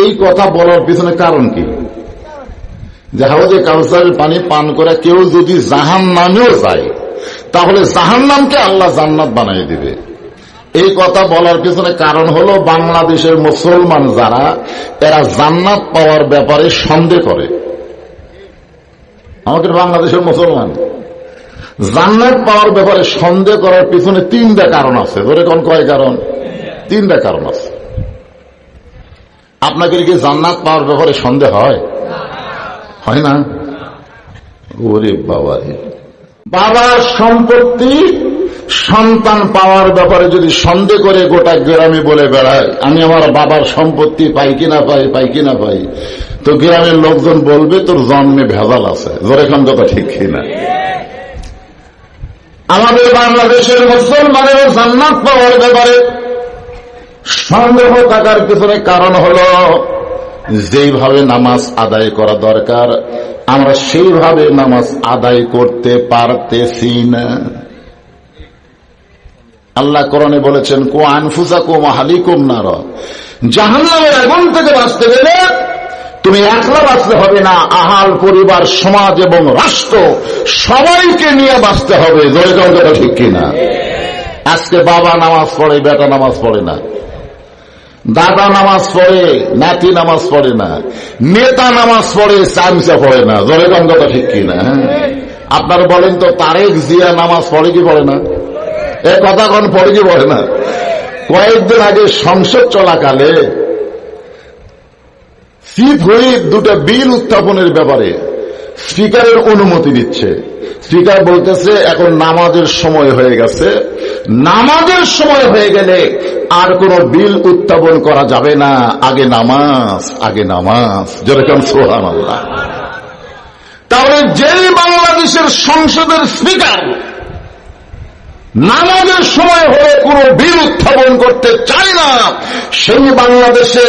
এই কথা বলার পিছনে কারণ কি? যে হাউজে কাউসারের পানি পান করে কেউ যদি জাহান্নামেও যায় তাহলে জাহান্নামকে আল্লাহ জান্নাত বানিয়ে দিবে। এই কথা বলার পিছনে কারণ হলো বাংলাদেশের মুসলমান যারা এরা জান্নাত পাওয়ার ব্যাপারে সন্দেহ করে। আমাদের বাংলাদেশের মুসলমান জান্নাত পাওয়ার ব্যাপারে সন্দেহ করার পিছনে তিনটা কারণ আছে। ধরে কোন কয় কারণ? তিনটা কারণ আছে। আপনাকে কি জান্নাত পাওয়ার ব্যাপারে সন্দেহ হয়? হয় না? ওরে বাবা রে, বাবার সম্পত্তি সন্তান পাওয়ার ব্যাপারে যদি সন্দেহ করে গোটা গ্রামে বলে বেড়ায় আমি আমার বাবার সম্পত্তি পাই কিনা পাই, তো গ্রামের লোকজন বলবে তোর জন্মে ভেজাল আছে। জোরে খান কথা ঠিক কিনা? আমাদের বাংলাদেশের মুসলমানের জান্নাত পাওয়ার ব্যাপারে সন্দেহ থাকার পিছনে কারণ হলো যেইভাবে নামাজ আদায় করা দরকার আমরা সেইভাবে নামাজ আদায় করতে পারতেছি না। আল্লাহ কোরআনে বলেছেন কো আনফুসাকুম আহলিকুম নার, জাহান্নামের আগুন থেকে বাঁচতে গেলে তুমি একলা বাঁচতে হবে না, আহাল পরিবার সমাজ এবং রাষ্ট্র সবাইকে নিয়ে বাঁচতে হবে। জোরে কথা ঠিক কিনা? আজকে বাবা নামাজ পড়ে, বেটা নামাজ পড়ে না, দাদা নামাজ পড়ে, নাতি নামাজ পড়ে না, নেতা নামাজ পড়ে, চামচা পড়ে না। জোরে কথা ঠিক কিনা? আপনারা বলেন তো তারেক জিয়া নামাজ পড়ে কি পড়ে না? এ কথা কোন পড়ে কি পড়ে না? কয়েকদিন আগে সংসদ চলাকালে চিফ হুইপ দুটো বিল উত্থাপনের ব্যাপারে স্পিকারের অনুমতি দিচ্ছে। স্পিকার বলতেছে এখন নামাজের সময় হয়ে গেছে, নামাজের সময় হয়ে গেলে আর কোন বিল উত্থাপন করা যাবে না, আগে নামাজ, আগে নামাজ। যেরকম সুবহানাল্লাহ। তাহলে যেই বাংলাদেশের সংসদের স্পিকার নামাজের সময় হলে কোন বিল উত্থাপন করতে চায় না, সেই বাংলাদেশে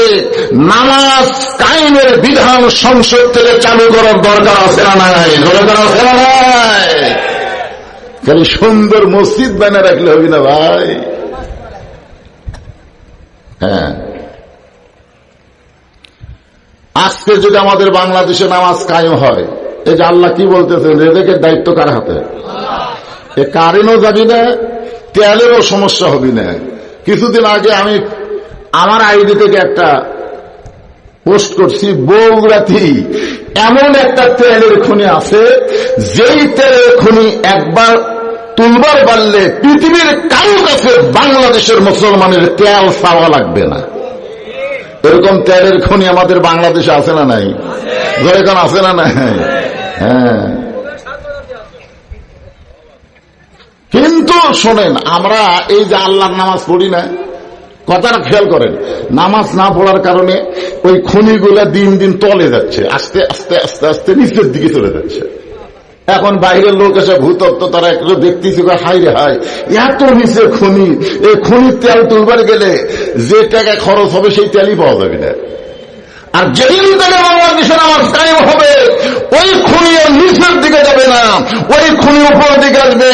নামাজ কায়েমের বিধান সংসদ থেকে চালু করার দরকার আছে না নাই? দরকার আছে না নাই? খালি সুন্দর মসজিদ বানিয়ে রাখলে হবে না ভাই। হ্যাঁ, আজকে যদি আমাদের বাংলাদেশে নামাজ কায়েম হয়, এই যে আল্লাহ কি বলতেছেন, রেজেকের দায়িত্ব কার হাতে? কারেন্টও যাবি না, তেলেরও সমস্যা হবি না। কিছুদিন আগে আমি আমার আইডি থেকে একটা পোস্ট করছি, বগুড়াতে এমন একটা তেলের খনি আছে যেই তেলের খনি একবার তুলবার পারলে পৃথিবীর কারো কাছে বাংলাদেশের মুসলমানের তেল চাওয়া লাগবে না। এরকম তেলের খনি আমাদের বাংলাদেশে আছে না নাই? যেরকম আছে না নাই? হ্যাঁ, কিন্তু শোনেন, আমরা এই যে আল্লাহর নামাজ পড়ি না, কথাটা খেয়াল করেন, নামাজ না পড়ার কারণে ওই খনিগুলা দিন দিন তলে যাচ্ছে, আস্তে আস্তে আস্তে আস্তে নিচের দিকে চলে যাচ্ছে। এখন বাইরের লোক এসে ভূতত্ত্ব তারা একটু দেখতেছি, হাই রে হাই, এত নিচে খনি, এই খনির তেল তুলবার গেলে যে টাকা খরচ হবে সেই তেলই পাওয়া যাবে না। আর যেদিন থেকে বাংলাদেশে নামাজ কায়েম হবে ওই খনি নিচের দিকে যাবে না, ওই খনি উপর দিকে আসবে,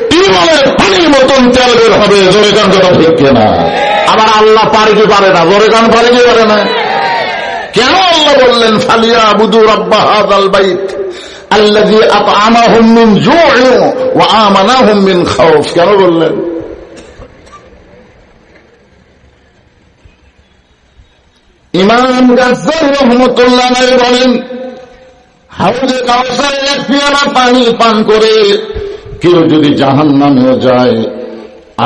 টিউবওয়েলের পানির মতন তেল বের হবে। জোরে গান কথা ঠিক কিনা? আবার আল্লাহ পারে কি পারে না? জোরে গান পারে কি পারে না? কেন আল্লাহ বললেন ফালিয়াবুদু রাব্বা হাযাল বাইত আল্লাযী আত'আমাহুম মিন জু'ইন ওয়া আমানাহুম মিন খাউফ? কেন বললেন? ইমাম গাজ্জালী রাহমাতুল্লাহ আলাইহি বলেন, হাউজে কাউসারের এক পেয়ালা পানি পান করে কেউ যদি জাহান্নামে যায়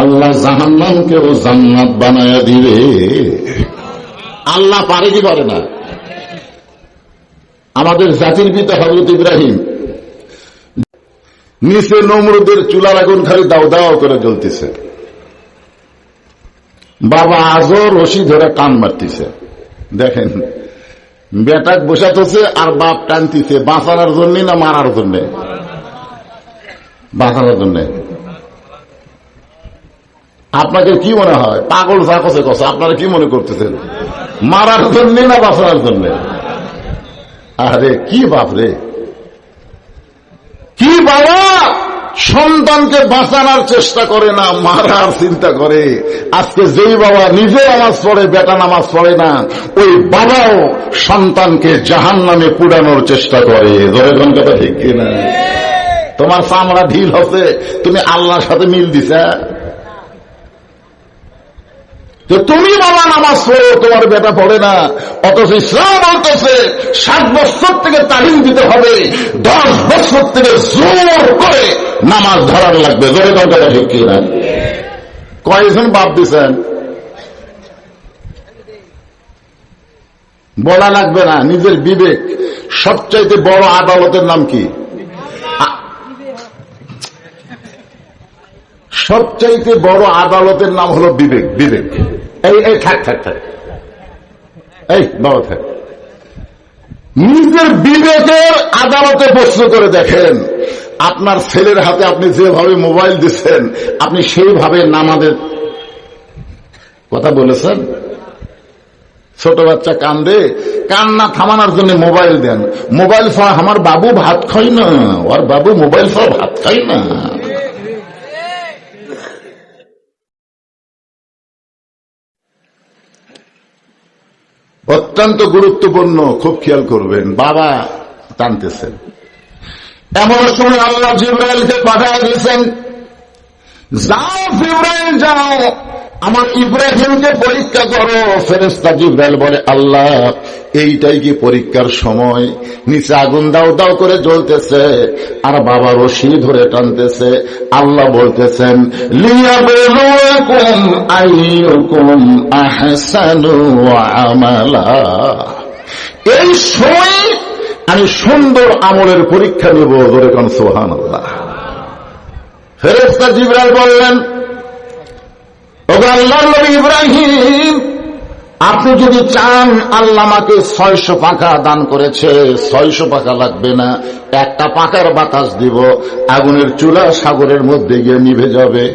আল্লাহ জাহান্নামকেও জান্নাত বানায়া দিবে। আল্লাহ পারে কি পারে না? আমাদের জাতির পিতা হযরত ইব্রাহিম, নিচে নমরুদের চুলার আগুন খালি দাও দাও করে জ্বলতেছে, বাবা আজও রশি ধরে কান মারতেছে। দেখেন, বেটাক বসাতেছে আর বাপ টানতেছে, বাঁচানোর জন্য না মারার জন্য? বাঁচানোর জন্য। আপনাকে কি মনে হয়? পাগল যা কছে কছে, আপনারা কি মনে করতেছেন? মারার জন্য না বাঁচানোর জন্য? আরে কি বাপ রে, কি বাবা! সন্তানকে বাঁচানোর চেষ্টা করে না, মারার চিন্তা করে। আজকে যেই বাবা নিজে নামাজ পড়ে, বেটা নামাজ পড়ে না, ওই বাবাও সন্তানকে জাহান্নামে পুড়ানোর চেষ্টা করে। ধরে কথা ঠিক কিনা? তোমার চামড়া ঢিল হচ্ছে, তুমি আল্লাহর সাথে মিল দিছা। তুমি বাবা নামাজ পড়ো, তোমার বেটা পড়ে না, অথচ ইসলাম বলতেছে 7 বছর থেকে তালিম দিতে হবে, 10 বছর থেকে জোর করে নামাজ ধরার লাগবে। জোরে কথা ঠিক কিনা? কয়েকজন বাপ দিচ্ছেন? বলা লাগবে না, নিজের বিবেক। সবচাইতে বড় আদালতের নাম কি? সবচাইতে বড় আদালতের নাম হলো বিবেক। বিবেক এই থাক থাক থাক, এই বাবা থাক। নিজের বিবেকের আদালতে প্রশ্ন করে দেখেন, আপনার ছেলের হাতে আপনি যেভাবে মোবাইল দিচ্ছেন, আপনি সেইভাবে নামাজের কথা বলেছেন? ছোট বাচ্চা কান্দে, কান্না থামানোর জন্য মোবাইল দেন। মোবাইল ছাড়া আমার বাবু ভাত খাই না, ওর বাবু মোবাইল ছাড়া ভাত খাই না। অত্যন্ত গুরুত্বপূর্ণ, খুব খেয়াল করবেন। বাবা টানতেছেন, এমন সময় আল্লাহ জিবরাইলকে পাঠিয়ে দিয়েছেন, যাও জিবরাইল যাও, আমার ইব্রাহিমকে পরীক্ষা করো। ফেরেশতা জিবরাইল বলে, আল্লাহ এইটাই কি পরীক্ষার সময়? নিচে আগুন দাও দাও করে জ্বলতেছে, আর বাবা রশি ধরে টানতেছে। আল্লাহ বলতেছেন, লিয়াবলুয়াকুম আইয়ুকুম আহসানু আমালা, এই সময় আমি সুন্দর আমলের পরীক্ষা নেব। ধরে কোন সুবহানাল্লাহ। ফেরেশতা জিবরাইল বললেন, আল্লাহর নবী ইব্রাহিম, আপনি যদি চান, আল্লাহ আমাকে 600 পাখা দান করেছে, 600 পাখা লাগবে না, একটা পাখার বাতাস দিব, আগুনের চুলা সাগরের মধ্যে গিয়ে নিভে যাবে।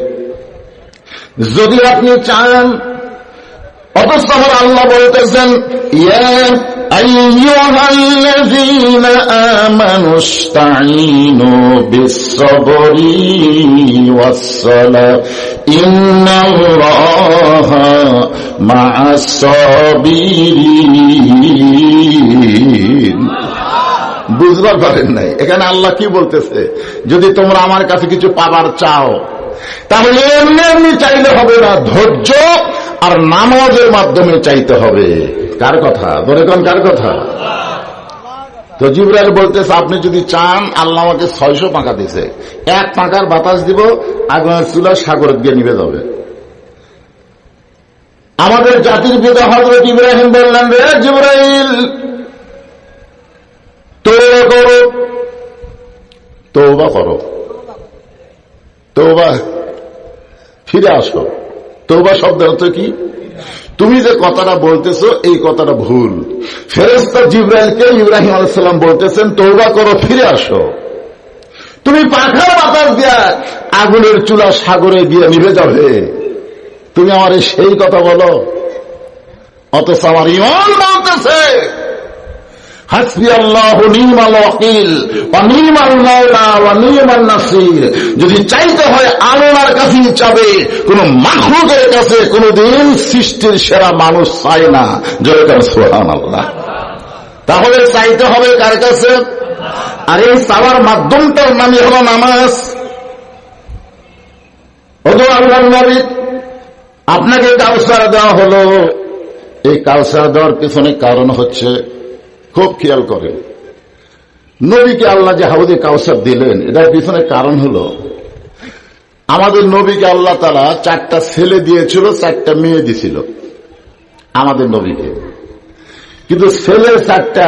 যদি আপনি চান, অথচ আমার আল্লাহ বলতেছেন, ইয়া আইয়ুহাল্লাযীনা আমানু ইসতাঈনু বিস-সাবরি ওয়াস-সালাহ ইন্নাল্লাহা মা'আস-সাবিরিন। বুঝবার পারেন নাই এখানে আল্লাহ কি বলতেছে? যদি তোমরা আমার কাছে কিছু পাবার চাও, তাহলে এমনি এমনি চাইলে হবে না, ধৈর্য আর নামাজের মাধ্যমে চাইতে হবে। কার কথা? ধরে কোন কার কথা? তো জিবরাইল বলতেছে, আপনি যদি চান, আল্লাহ আমাকে 600 পাখা দিছে, এক পাখার বাতাস দিব, আগুনের চুলা সাগরে গিয়ে নিভে যাবে। আমাদের জাতির পিতা হযরত ইব্রাহিম বললেন, রে জিবরাইল, তওবা করো, তওবা করো, তওবা, ফিরে আসো। তওবা শব্দের অর্থ কি? তুমি যে কথাটা বলতেছো এই কথাটা ভুল। ফেরেশতা জিবরাইলকে ইব্রাহিম আলাইহিস সালাম বলতেছেন, তওবা করো, ফিরে আসো। তুমি পাখার বাতাস দিয়া আগুনের চুলা সাগরে গিয়ে নিভে যাবে, তুমি আমার সেই কথা বলো? অথচ আমার ঈমান বলতেছে, হাসবি আল্লাহু নি'মাল ওয়াকিল ওয়া নি'মাল মাওলা ওয়া নি'মান নাসির। যদি চাইতে হয় আল্লাহর কাছেই চাবে, কোন মাখলুকের কাছে কোনদিন সৃষ্টির সেরা মানুষ চায় না। জয় কর সুবহানাল্লাহ। তাহলে চাইতে হবে কার কাছে? আর এই চাওয়ার মাধ্যমটার নামই হলো নামাজ। ওগো আল্লাহর নবী, আপনাকে কাউসার দেওয়া হলো। এই কাউসার দেওয়ার পিছনে কারণ হচ্ছে, খুব খেয়াল করেন, নবীকে আল্লাহ যে হাউজে কাউসার দিলেন, এটার পিছনে কারণ হলো, আমাদের নবীকে আল্লাহ তাআলা 4টা ছেলে দিয়েছিল, 4টা মেয়ে দিছিল আমাদের নবীকে। কিন্তু ছেলে 4টা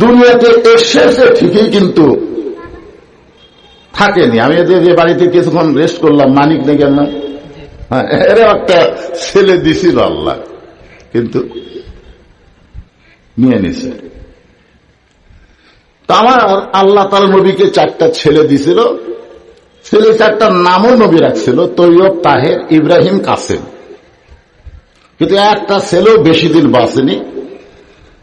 দুনিয়াতে এসেছে ঠিকই, কিন্তু থাকেনি। আমি যে বাড়িতে কিছুক্ষণ রেস্ট করলাম, মানিক নেই কেন, হ্যাঁ, এর একটা ছেলে দিছিল আল্লাহ, কিন্তু নিয়ে নিছে। তা আমার আল্লাহ তাআলা নবীকে 4টা ছেলে দিছিল। ছেলে 4টার নামও নবী রাখছিল, তৈয়ব, তাহের, ইব্রাহিম, কাসেম। কিন্তু একটা ছেলেও বেশি দিন বাঁচেনি।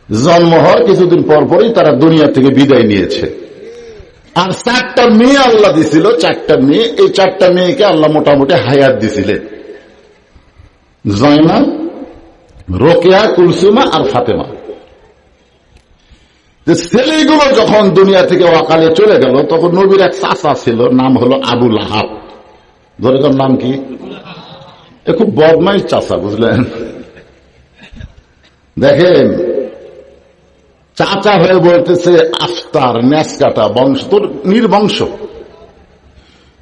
জন্ম হওয়ার কিছুদিন পর পরই তারা দুনিয়া থেকে বিদায় নিয়েছে। আর 4টা মেয়ে আল্লাহ দিছিল, 4টা মেয়ে। এই 4টা মেয়েকে আল্লাহ মোটামুটি হায়াত দিছিলেন, জয়নাব, রোকেয়া, কুলসুমা আর ফাতেমা। ছেলেগুলো যখন দুনিয়া থেকে অকালে চলে গেল, তখন নবীর এক চাচা ছিল, নাম হলো আবু লাহাব। ধরে তার নাম কি? খুব বদমাইশ চাচা, বুঝলেন? দেখেন, চাচা হয়ে বলতেছে আফতার, ন্যাস কাটা বংশ, তোর নির্বংশ।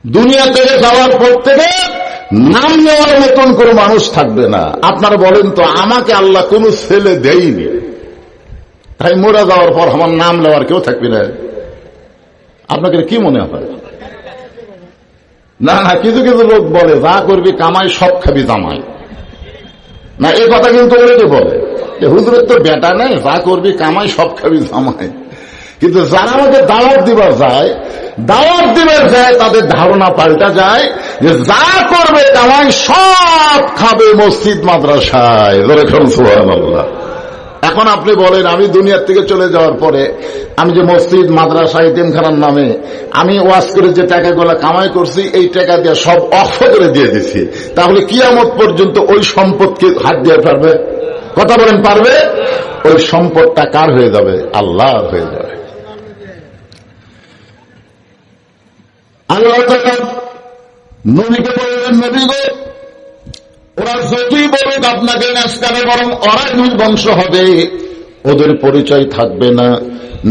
দুনিয়া থেকে যাওয়ার পর থেকে নাম নেওয়ার মতন কোনো মানুষ থাকবে না। আপনারা বলেন তো, আমাকে আল্লাহ কোন ছেলে দেয়নি, তাই মোরা যাওয়ার পর আমার নাম নেওয়ার কেউ থাকবে না? আপনাকে কি মনে হয়? না না, কিছু কিছু লোক বলে যা করবি কামাই সব খাবি জামাই। না, এ কথা কিন্তু অনেকে বলে, হুজুরের তো বেটা নেই, যা করবি কামাই সব খাবি জামাই। কিন্তু যারা আমাকে দাওয়াত দিবার যায়, তাদের ধারণা পাল্টা যায় যে যা করবে কামাই সব খাবে মসজিদ মাদ্রাসায়। সুবহানাল্লাহ। এখন আপনি বলেন, আমি দুনিয়ার থেকে চলে যাওয়ার পরে আমি যে মসজিদ মাদ্রাসা এতিমখানার নামে আমি ওয়াজ করে যে টাকাগুলো কামাই করছি, এই টাকা দিয়ে সব অক্ষ করে দিয়ে দিচ্ছি, তাহলে কিয়ামত পর্যন্ত ওই সম্পদকে হাত দিয়ে পারবে? কথা বলেন, পারবে? ওই সম্পদটা কার হয়ে যাবে? আল্লাহর হয়ে যাবে। আল্লাহ নবীকে বললেন, নবী গো, ওরা যতই বলুক আপনাকে নাস্তারে, বরং ওরা নির্বংশ হবে, ওদের পরিচয় থাকবে না।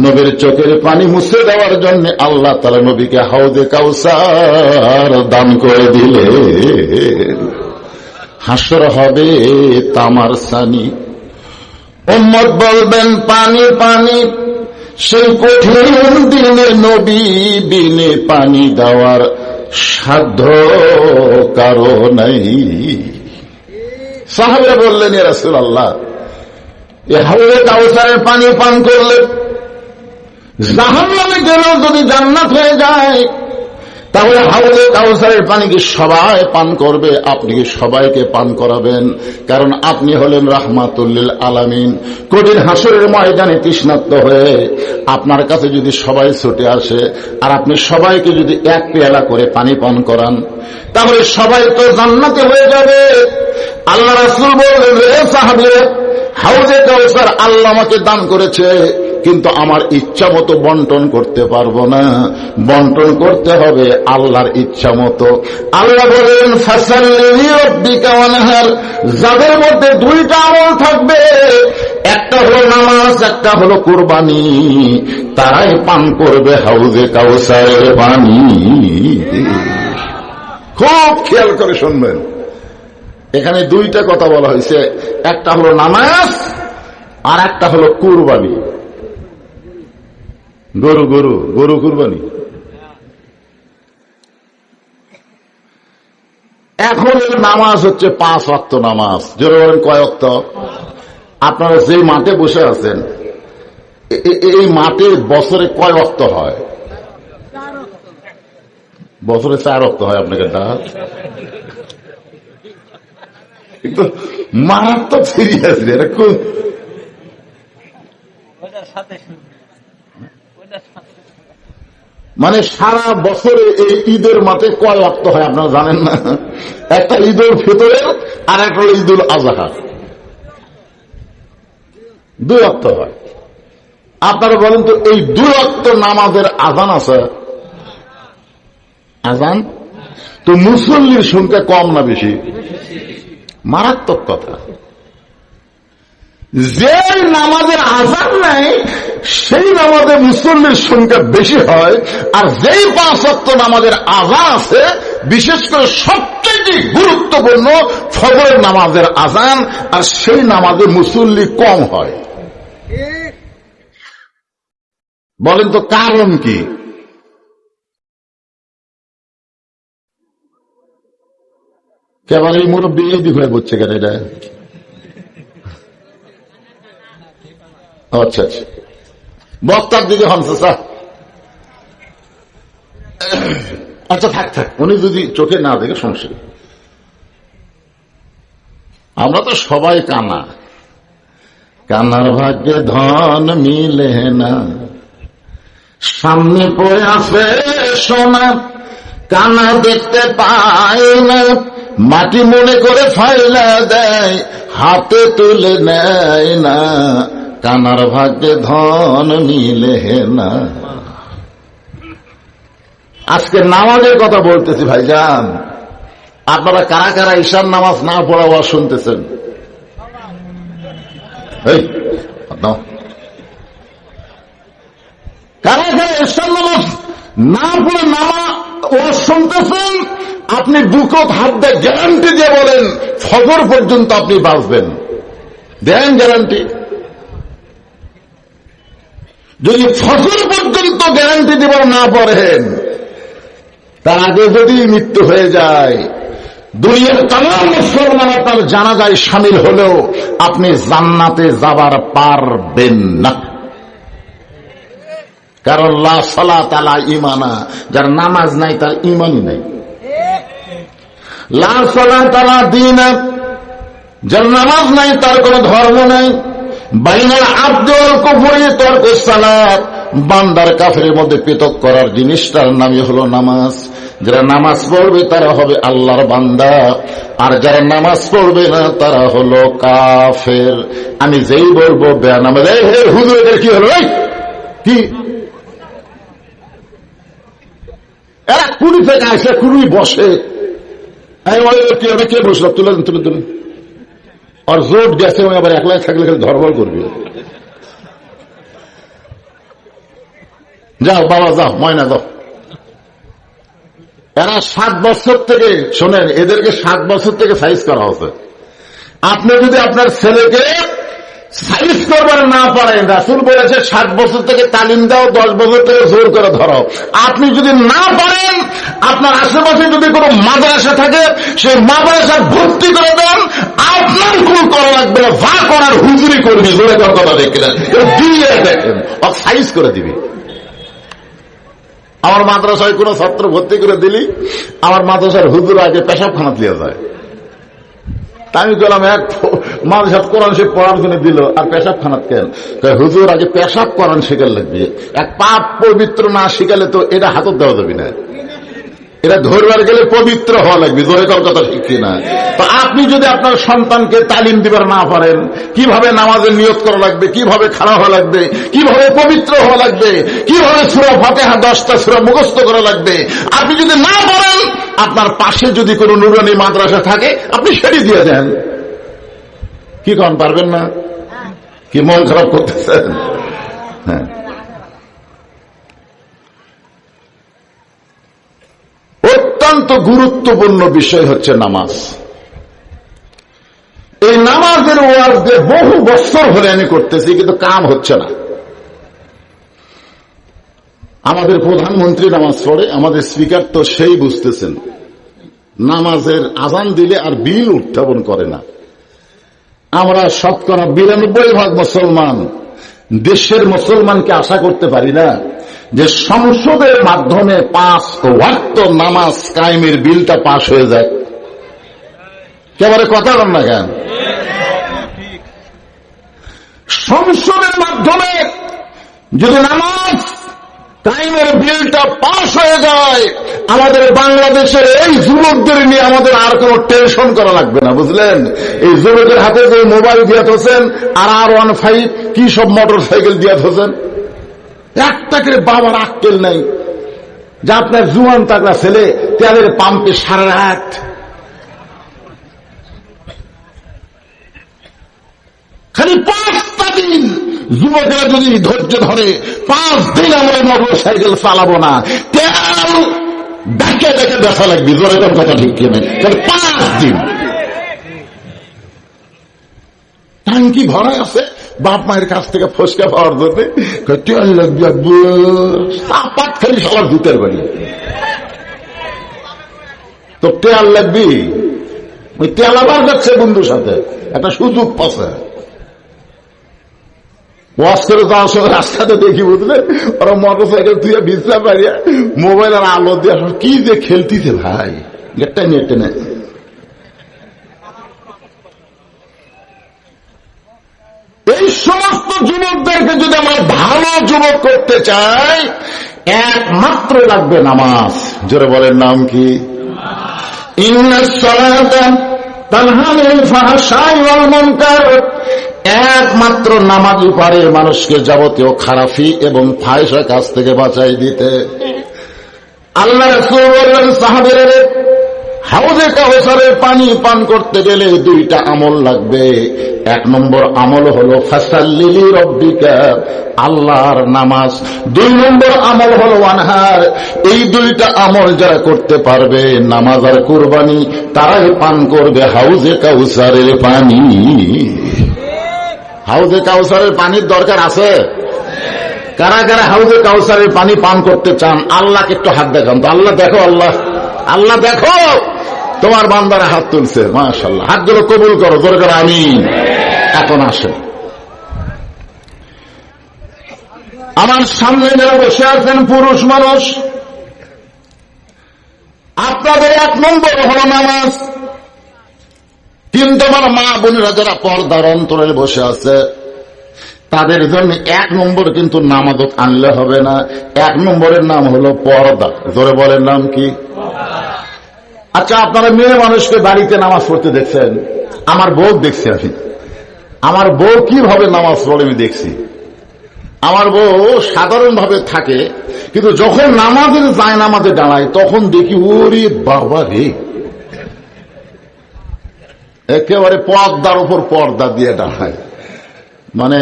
নবীর চোখের পানি মুছে দেওয়ার জন্য আল্লাহ তাআলা নবীকে হাউজে কাউসার দান করে দিলে। হাসর হবে তামার সানি, উম্মত বলবেন পানি পানি। সেই কঠিন দিনে নবী বিনে পানি দেওয়ার সাধ্য কারো নাই। সাহাবীরা বললেন, ইয়া রাসূলুল্লাহ, এই হাউজে কাউসারের পানি পান করলে জাহান্নামে গেলেও যদি জান্নাত হয়ে যায়, তাহলে হাউজে কাউসারের পানি কি সবাই পান করবে? আপনি কি সবাইকে পান করাবেন? কারণ আপনি হলেন রাহমাতুল লিল আলামিন। কঠিন হাসরের ময়দানে তৃষ্ণার্ত হয়ে আপনার কাছে যদি সবাই ছুটে আসে, আর আপনি সবাইকে যদি এক পেয়ালা করে পানি পান করান, তাহলে সবাই তো জান্নাতে হয়ে যাবে। আল্লাহ রাসূল বললেন, হে সাহাবীরা, হাউজে কাউসার আল্লাহ আমাকে দান করেছে, কিন্তু আমার ইচ্ছা মতো বন্টন করতে পারবো না, বন্টন করতে হবে আল্লাহর ইচ্ছা মতো। আল্লাহ বলেন, ফাসাল্লি লিরাব্বিকা ওয়ানহার। যাদের মধ্যে 2টা আমল থাকবে, একটা হলো নামাজ, একটা হলো কুরবানি, তারাই পান করবে হাউজে কাউসারের পানি। খুব খেয়াল করে শুনবেন, এখানে 2টা কথা বলা হয়েছে, একটা হলো নামাজ আর একটা হলো কুরবানি। গরু গরু গরু কুরবানি। এখন নামাজ হচ্ছে 5 ওয়াক্ত নামাজ। জোরে বলেন, কয় ওয়াক্ত? আপনারা যে মাঠে বসে আছেন, এই মাঠে বছরে কয় ওয়াক্ত হয়? বছরে 4 ওয়াক্ত হয়। আপনাকে ডাক কিন্তু মারাত্মক সিরিয়াস, এরকম মানে সারা বছরে এই ঈদের মাঠে কয় ওয়াক্ত হয় আপনারা জানেন না? একটা ঈদুল ফিতরের আর একটা হলো ঈদুল আজহার, 2 ওয়াক্ত হয়। আপনারা বলেন তো, এই 2 ওয়াক্ত নামাজের আজান আছে? আজান তো মুসল্লির সংখ্যা কম না বেশি? মারাত্মক কথা। যে নামাজের আজান নাই, সেই নামাজে মুসল্লির সংখ্যা বেশি হয়, আর যেই 5 ওয়াক্ত নামাজের আজান আছে, বিশেষ করে সবচেয়ে গুরুত্বপূর্ণ ফজরের নামাজের আজান, আর সেই নামাজে মুসল্লি কম হয়। বলেন তো কারণ কি? কেবল এই মুরব্বী এই দিক হয়ে বলছে কেন এটা? আচ্ছা আচ্ছা, বক্তার দিকে হনসা। আচ্ছা থাক থাক, উনি যদি চোখে না দেখে সমস্যা। আমরা তো সবাই কানা, কানার ভাগ্যে ধন মিলে না, সামনে পড়ে আছে সোনা, কানা দেখতে পায় না, মাটি মনে করে ফাইলা দেয়, হাতে তুলে নেয় না, কানার ভাগ্যে ধন মিলে না। আজকে নামাজের কথা বলতেছি ভাইজান, আপনারা কারা কারা ঈশার নামাজ না পড়া ওয়াজ শুনতেছেন? কারা কারা ঈশার নামাজ না পড়ে ওয়াজ শুনতেছেন? আপনি বুকত হাত দিয়ে গ্যারান্টি দিয়ে বলেন ফজর পর্যন্ত আপনি বাঁচবেন, দেন গ্যারান্টি। যদি ফজর পর্যন্ত গ্যারান্টি দেবার না পারেন, তার আগে যদি মৃত্যু হয়ে যায়, দুনিয়ার তামাম মুসলমান আপনার জানাজায় শামিল হলেও আপনি জান্নাতে যাবার পারবেন না। কারণ লা সালাত আলা ঈমানা, যার নামাজ নাই তার ঈমানই নাই। লা সালাত আলা দীনা, যার নামাজ নাই তার কোন ধর্ম নাই। বাইনাল আবদি ওয়াল কুফরি তারকুস সালাত, বান্দার কাফেরের মধ্যে পৃথক করার জিনিসটার নামই হলো নামাজ। যারা নামাজ পড়বে তারা হবে আল্লাহর বান্দা, আর যারা নামাজ পড়বে না তারা হলো কাফের। আমি যেই বলবো বেনামাজ, হুজুর এদের কি হলো, কি এরা কুড়ি থেকে আসে কুড়ি বসে, কে বসল, তুলে তুলে তুলে আর জোট গেছে, আবার একলাই থাকলে খালি ধরবল করবে। যাও বাবা যাও, ময়না যাও। এরা 7 বছর থেকে, শোনেন, এদেরকে 7 বছর থেকে সাইজ করা হচ্ছে। আপনি যদি আপনার ছেলেকে সাইজ করবার না পারেন, রাসূল বলেছে 7 বছর থেকে তালিম দাও, 10 বছর থেকে জোর করে ধরো। আপনি যদি না পারেন, আপনার আশেপাশে যদি কোনো মাদ্রাসা থাকে, সেই মাদ্রাসা ভর্তি করে দেন, আপনার কোন করা লাগবে না, যা করার হুজুরি করবি, জোরে কথা দেখেন, দিয়ে দেখেন, সাইজ করে দিবি। আমার মাদ্রাসায় কোন ছাত্র ভর্তি করে দিলি, আমার মাদ্রাসার হুজুর আগে পেশাবখানা দিয়ে যায়। আমি বললাম, এক মাদ্রাসা কোরআন শিখ পড়ার জন্য দিল, আর পেশাবখানাত কেন? হুজুর আগে পেশাব কোরআন শিখার লাগবে, এক পাপ পবিত্র না শিখালে তো এটা হাতত দেওয়া যাবে না, এটা ধরবার গেলে পবিত্র হওয়া লাগবে। জোরে কথা শিখছি না? তো আপনি যদি আপনার সন্তানকে তালিম দিবার না পারেন, কিভাবে নামাজের নিয়ত করা লাগবে, কিভাবে খাড়া হওয়া লাগবে, কিভাবে পবিত্র হওয়া লাগবে, কিভাবে সূরা ফাতিহা 10টা সূরা মুখস্থ করা লাগবে, আপনি যদি না পারেন, আপনার পাশে যদি কোনো নুরানি মাদ্রাসা থাকে, আপনি সেটি দিয়ে দেন। কি কন, পারবেন না? কি মন খারাপ করতেছেন? হ্যাঁ, অত্যন্ত গুরুত্বপূর্ণ বিষয় হচ্ছে নামাজ। এই নামাজের ওয়াজ দিয়ে বহু বছর ধরে আমি করতেছি, কিন্তু কাম হচ্ছে না। আমাদের প্রধানমন্ত্রী নামাজ পড়ে, আমাদের স্পিকার তো সেই বুঝতেছেন, নামাজের আজান দিলে আর বিল উত্থাপন করে না। আমরা শতকরা 92% মুসলমান, দেশের মুসলমানকে আশা করতে পারি না যে সংসদের মাধ্যমে 5 ওয়াক্ত নামাজ কায়েমের বিলটা পাশ হয়ে যায়। কেবারে কথা বল না কেন? সংসদের মাধ্যমে যদি নামাজ কায়েমের বিলটা পাশ হয়ে যায়, আমাদের বাংলাদেশের এই যুবকদের নিয়ে আমাদের আর কোনো টেনশন করা লাগবে না, বুঝলেন? এই যুবকের হাতে যে মোবাইল দিয়ে থাকেন, আর R15 কি সব মোটর সাইকেল দিয়ে থাকেন, একটা করে বাবার আক্কেল নাই যে আপনার জুয়ান তাগড়া ছেলে তেলের পাম্পে সারা রাত খালি 5টা দিন যুবকেরা যদি ধৈর্য ধরে, 5 দিন আমরা মোটর সাইকেল চালাবো না, তেল দেখে দেখে দেখা লাগবে। জোরে কথা ঠিক কিনে 5 দিন ট্যাঙ্কি ভরা আছে, বাপ মায়ের কাছ থেকে ফসকা পাওয়ার জন্য তেল লাগবে, চাপাত খালি সবার দুধের বাড়ি। তো তেল লাগবি, ওই তেল আবার যাচ্ছে বন্ধুর সাথে, একটা সুযোগ পাচ্ছে। ওয়াশ করে যাওয়ার সময় রাস্তাতে দেখি, বুঝলে, ওরা মোটর সাইকেল তুই বিছলা পারিয়া মোবাইল আর আলো দিয়ে কি যে খেলতিছে ভাই, গেটটা নিয়ে টেনে। এই সমস্ত যুবকদেরকে যদি আমরা ভালো ভালো যুবক করতে চায়, একমাত্র লাগবে নামাজ। জোরে বলেন নাম কি? ইন্নাস সালাতা তানহা আনিল ফাহশাই ওয়াল মুনকার। একমাত্র নামাজই পারে মানুষকে যাবতীয় খারাপি এবং ফাহিশা কাজ থেকে বাঁচাই দিতে। আল্লাহ রাসূল বললেন, সাহাবীরা, হাউজে কাউসারের পানি পান করতে গেলে দুইটা আমল লাগবে। এক নম্বর আমল হলো ফাসাল্লি লিরাব্বিকা, আল্লাহর নামাজ। দুই নম্বর আমল হলো ওয়ানহার। এই দুইটা আমল যারা করতে পারবে, নামাজ আর কুরবানি, তারাই পান করবে হাউজে কাউসারের পানি। হাউজে কাউসারের পানির দরকার আছে? কারা কারা হাউজে কাউসারের পানি পান করতে চান? আল্লাহকে একটু হাত দেখান তো। আল্লাহ দেখো, আল্লাহ, আল্লাহ দেখো, তোমার বান্দারা হাত তুলছে, মাশাআল্লাহ। হাতগুলো কবুল করো, জোরে করে আমিন। এখন আসেন, আমার সামনে যারা বসে আছেন পুরুষ মানুষ, আপনাদের এক নম্বর হলো নামাজ। কিন্তু আমার মা বোনেরা যারা পর্দার অন্তরে বসে আছে, তাদের জন্য এক নম্বর কিন্তু নামাজত আনলে হবে না। এক নম্বরের নাম হলো পর্দা। জোরে বলেন নাম কি? আচ্ছা, আপনারা মেয়ে মানুষকে বাড়িতে নামাজ পড়তে দেখছেন? আমার বউ দেখছি আমি। আমার বউ কিভাবে নামাজ পড়ে আমি দেখছি। আমার বউ সাধারণ ভাবে থাকে, কিন্তু যখন নামাজের যায়, নামাজে দাঁড়ায়, তখন দেখি ওরে বাবা রে, একেবারে পর্দার উপর পর্দা দিয়ে দাঁড়ায়। মানে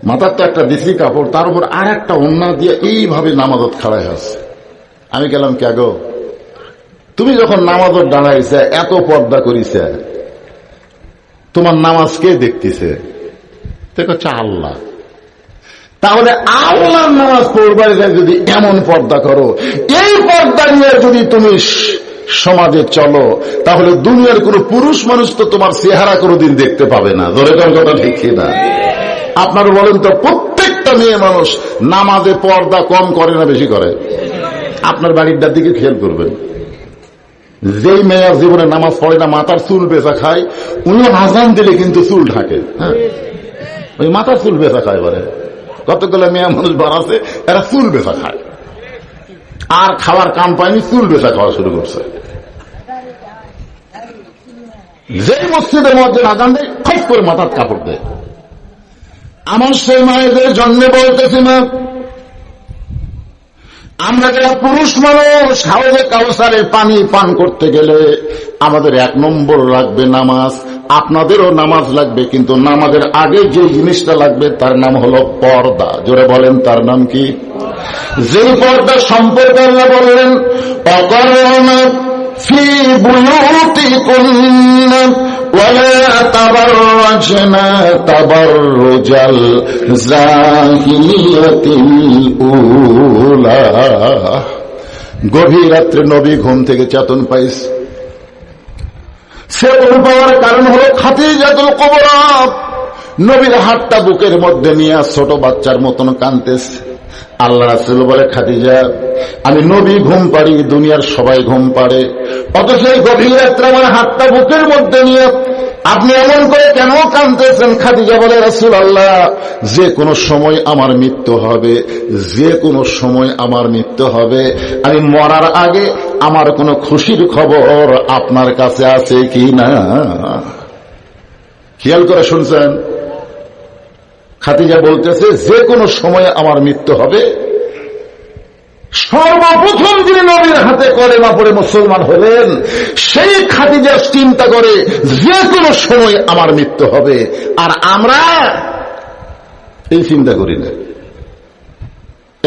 মাথার তো একটা দিছি কাপড়, তার উপর আর একটা ওন্না দিয়ে এইভাবে নামাজত খাড়ায় আছে। আমি গেলাম, কে গো, তুমি যখন নামাজত দাঁড়াইছে, এত পর্দা করিছে, তোমার নামাজ কে দেখতেছে? হচ্ছে আল্লাহ। তাহলে আল্লাহর নামাজ পড়বার যায় যদি এমন পর্দা করো, এই পর্দা নিয়ে যদি তুমি সমাজে চলো, তাহলে দুনিয়ার কোন পুরুষ মানুষ তো তোমার চেহারা কোনোদিন দেখতে পাবে না। ধরে কোন কথা ঠিক না? আপনারা বলেন তো, প্রত্যেকটা মেয়ে মানুষ নামাজে পর্দা কম করে না বেশি করে? আপনার বাড়িটার দিকে খেয়াল করবেন, যেই মেয়ের জীবনে নামাজ পড়ে না, মাথার চুল বেচা খায়, উনি আজান দিলে কিন্তু চুল ঢাকে। হ্যাঁ, ওই মাথার চুল বেচা খায়। বলে কতগুলো মেয়ে মানুষ বাড়াছে, এরা চুল বেচা খায়, আর খাওয়ার কাম পায়নি, চুল বেচা খাওয়া শুরু করছে। যেই মসজিদের মধ্যে আজান দেয়, খপ করে মাথার কাপড় দেয়। আমার সেই মায়েদের জন্মে বলতেছি না, আমরা যারা পুরুষ মানুষ হাউজে কাউসারের পানি পান করতে গেলে আমাদের এক নম্বর লাগবে নামাজ। আপনাদেরও নামাজ লাগবে, কিন্তু নামাজের আগে যে জিনিসটা লাগবে তার নাম হলো পর্দা। জোরে বলেন, তার নাম কি? যে পর্দা সম্পর্কে আল্লাহ বললেন, অকরনা ফি বুয়ুতিকুন্না ওয়ালা তাবাররাজনা তাবাররুজাল জাহিলিয়াতিল উলা। গভীর রাত্রে নবী ঘুম থেকে চেতন পাইছে। চেতন পাওয়ার কারণ হলো খাদিজাতুল কুবরা নবীর হাতটা বুকের মধ্যে নিয়ে ছোট বাচ্চার মতন কাঁদতেছে। আল্লাহ রাসূল বলে, খাদিজা, আমি নবী ঘুম পাড়ি, দুনিয়ার সবাই ঘুম পাড়ে, অথচ এই গভীর রাত্রে আমার হাতটা বুকের মধ্যে নিয়ে আপনি এমন করে কেন কাঁদতেছেন? খাদিজা বলে, রাসূলুল্লাহ, যে কোনো সময় আমার মৃত্যু হবে, যে কোনো সময় আমার মৃত্যু হবে। আমি মরার আগে আমার কোনো খুশির খবর আপনার কাছে আছে কি না? খেয়াল করে শুনছেন? খাদিজা বলতেছে, যে কোনো সময় আমার মৃত্যু হবে। সর্বপ্রথম যিনি নবীর হাতে কলেমা পড়ে মুসলমান হলেন, সেই খাদিজা চিন্তা করে যে কোনো সময় আমার মৃত্যু হবে। আর আমরা এই চিন্তা করি না।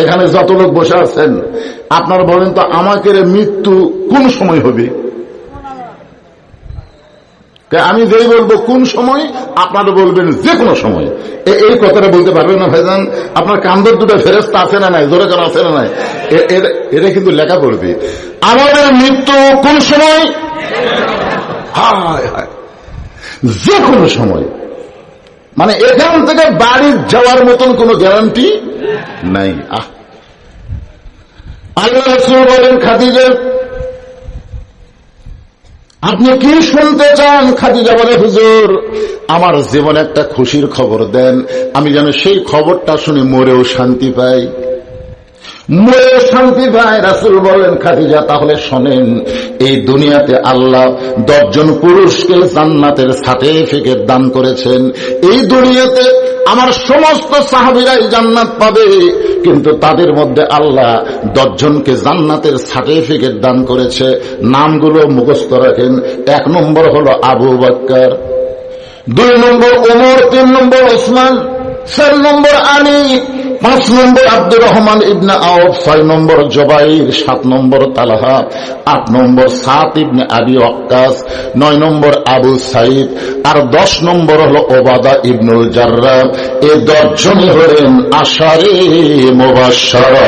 এখানে যত লোক বসে আছেন, আপনারা বলেন তো, আমাকে মৃত্যু কোন সময় হবে? আমি যেই বলবো কোন সময়, আপনারা বলবেন যে কোনো সময়। এই কথাটা বলতে পারবেন না ভাইজান? আপনার কান্দর দুটো ফেরেশতা আছে না নাই? জোরে কেন আছে না নাই? এটা কিন্তু লেখা পড়বে, আমাদের মৃত্যু কোন সময়? হায় হায়, যে কোনো সময়। মানে এখান থেকে বাড়ি যাওয়ার মতন কোন গ্যারান্টি নাই। আল্লাহ রাসূল বলেন, খাদিজা, আপনি কি শুনতে চান? খাদিজা বলে, হুজুর আমার জীবনে একটা খুশির খবর দেন, আমি যেন সেই খবরটা শুনে মরেও শান্তি পাই। মরেও শান্তি পাই। রাসূল বলেন, খাদিজা তাহলে শোনেন, এই দুনিয়াতে আল্লাহ 10 জন পুরুষকে জান্নাতের সার্টিফিকেট দান করেছেন। এই দুনিয়াতে আমার সমস্ত সাহাবীরাই জান্নাত পাবে, কিন্তু তাদের মধ্যে আল্লাহ 10 জনকে জান্নাতের সার্টিফিকেট দান করেছে। নামগুলো মুখস্থ রাখেন। 1 নম্বর হলো আবু বকর, 2 নম্বর ওমর, 3 নম্বর ওসমান, 4 নম্বর আলী, 5 নম্বর আব্দুর রহমান ইবনে আউফ, 6 নম্বর জুবাইর, 7 নম্বর তালহা, 8 নম্বর সাদ ইবনে আবি ওয়াক্কাস, 9 নম্বর আবু সাইদ, আর 10 নম্বর হলো ওবাদা ইবনুল জাররাহ। এই 10 জনই হলেন আশারে মুবাশশারা।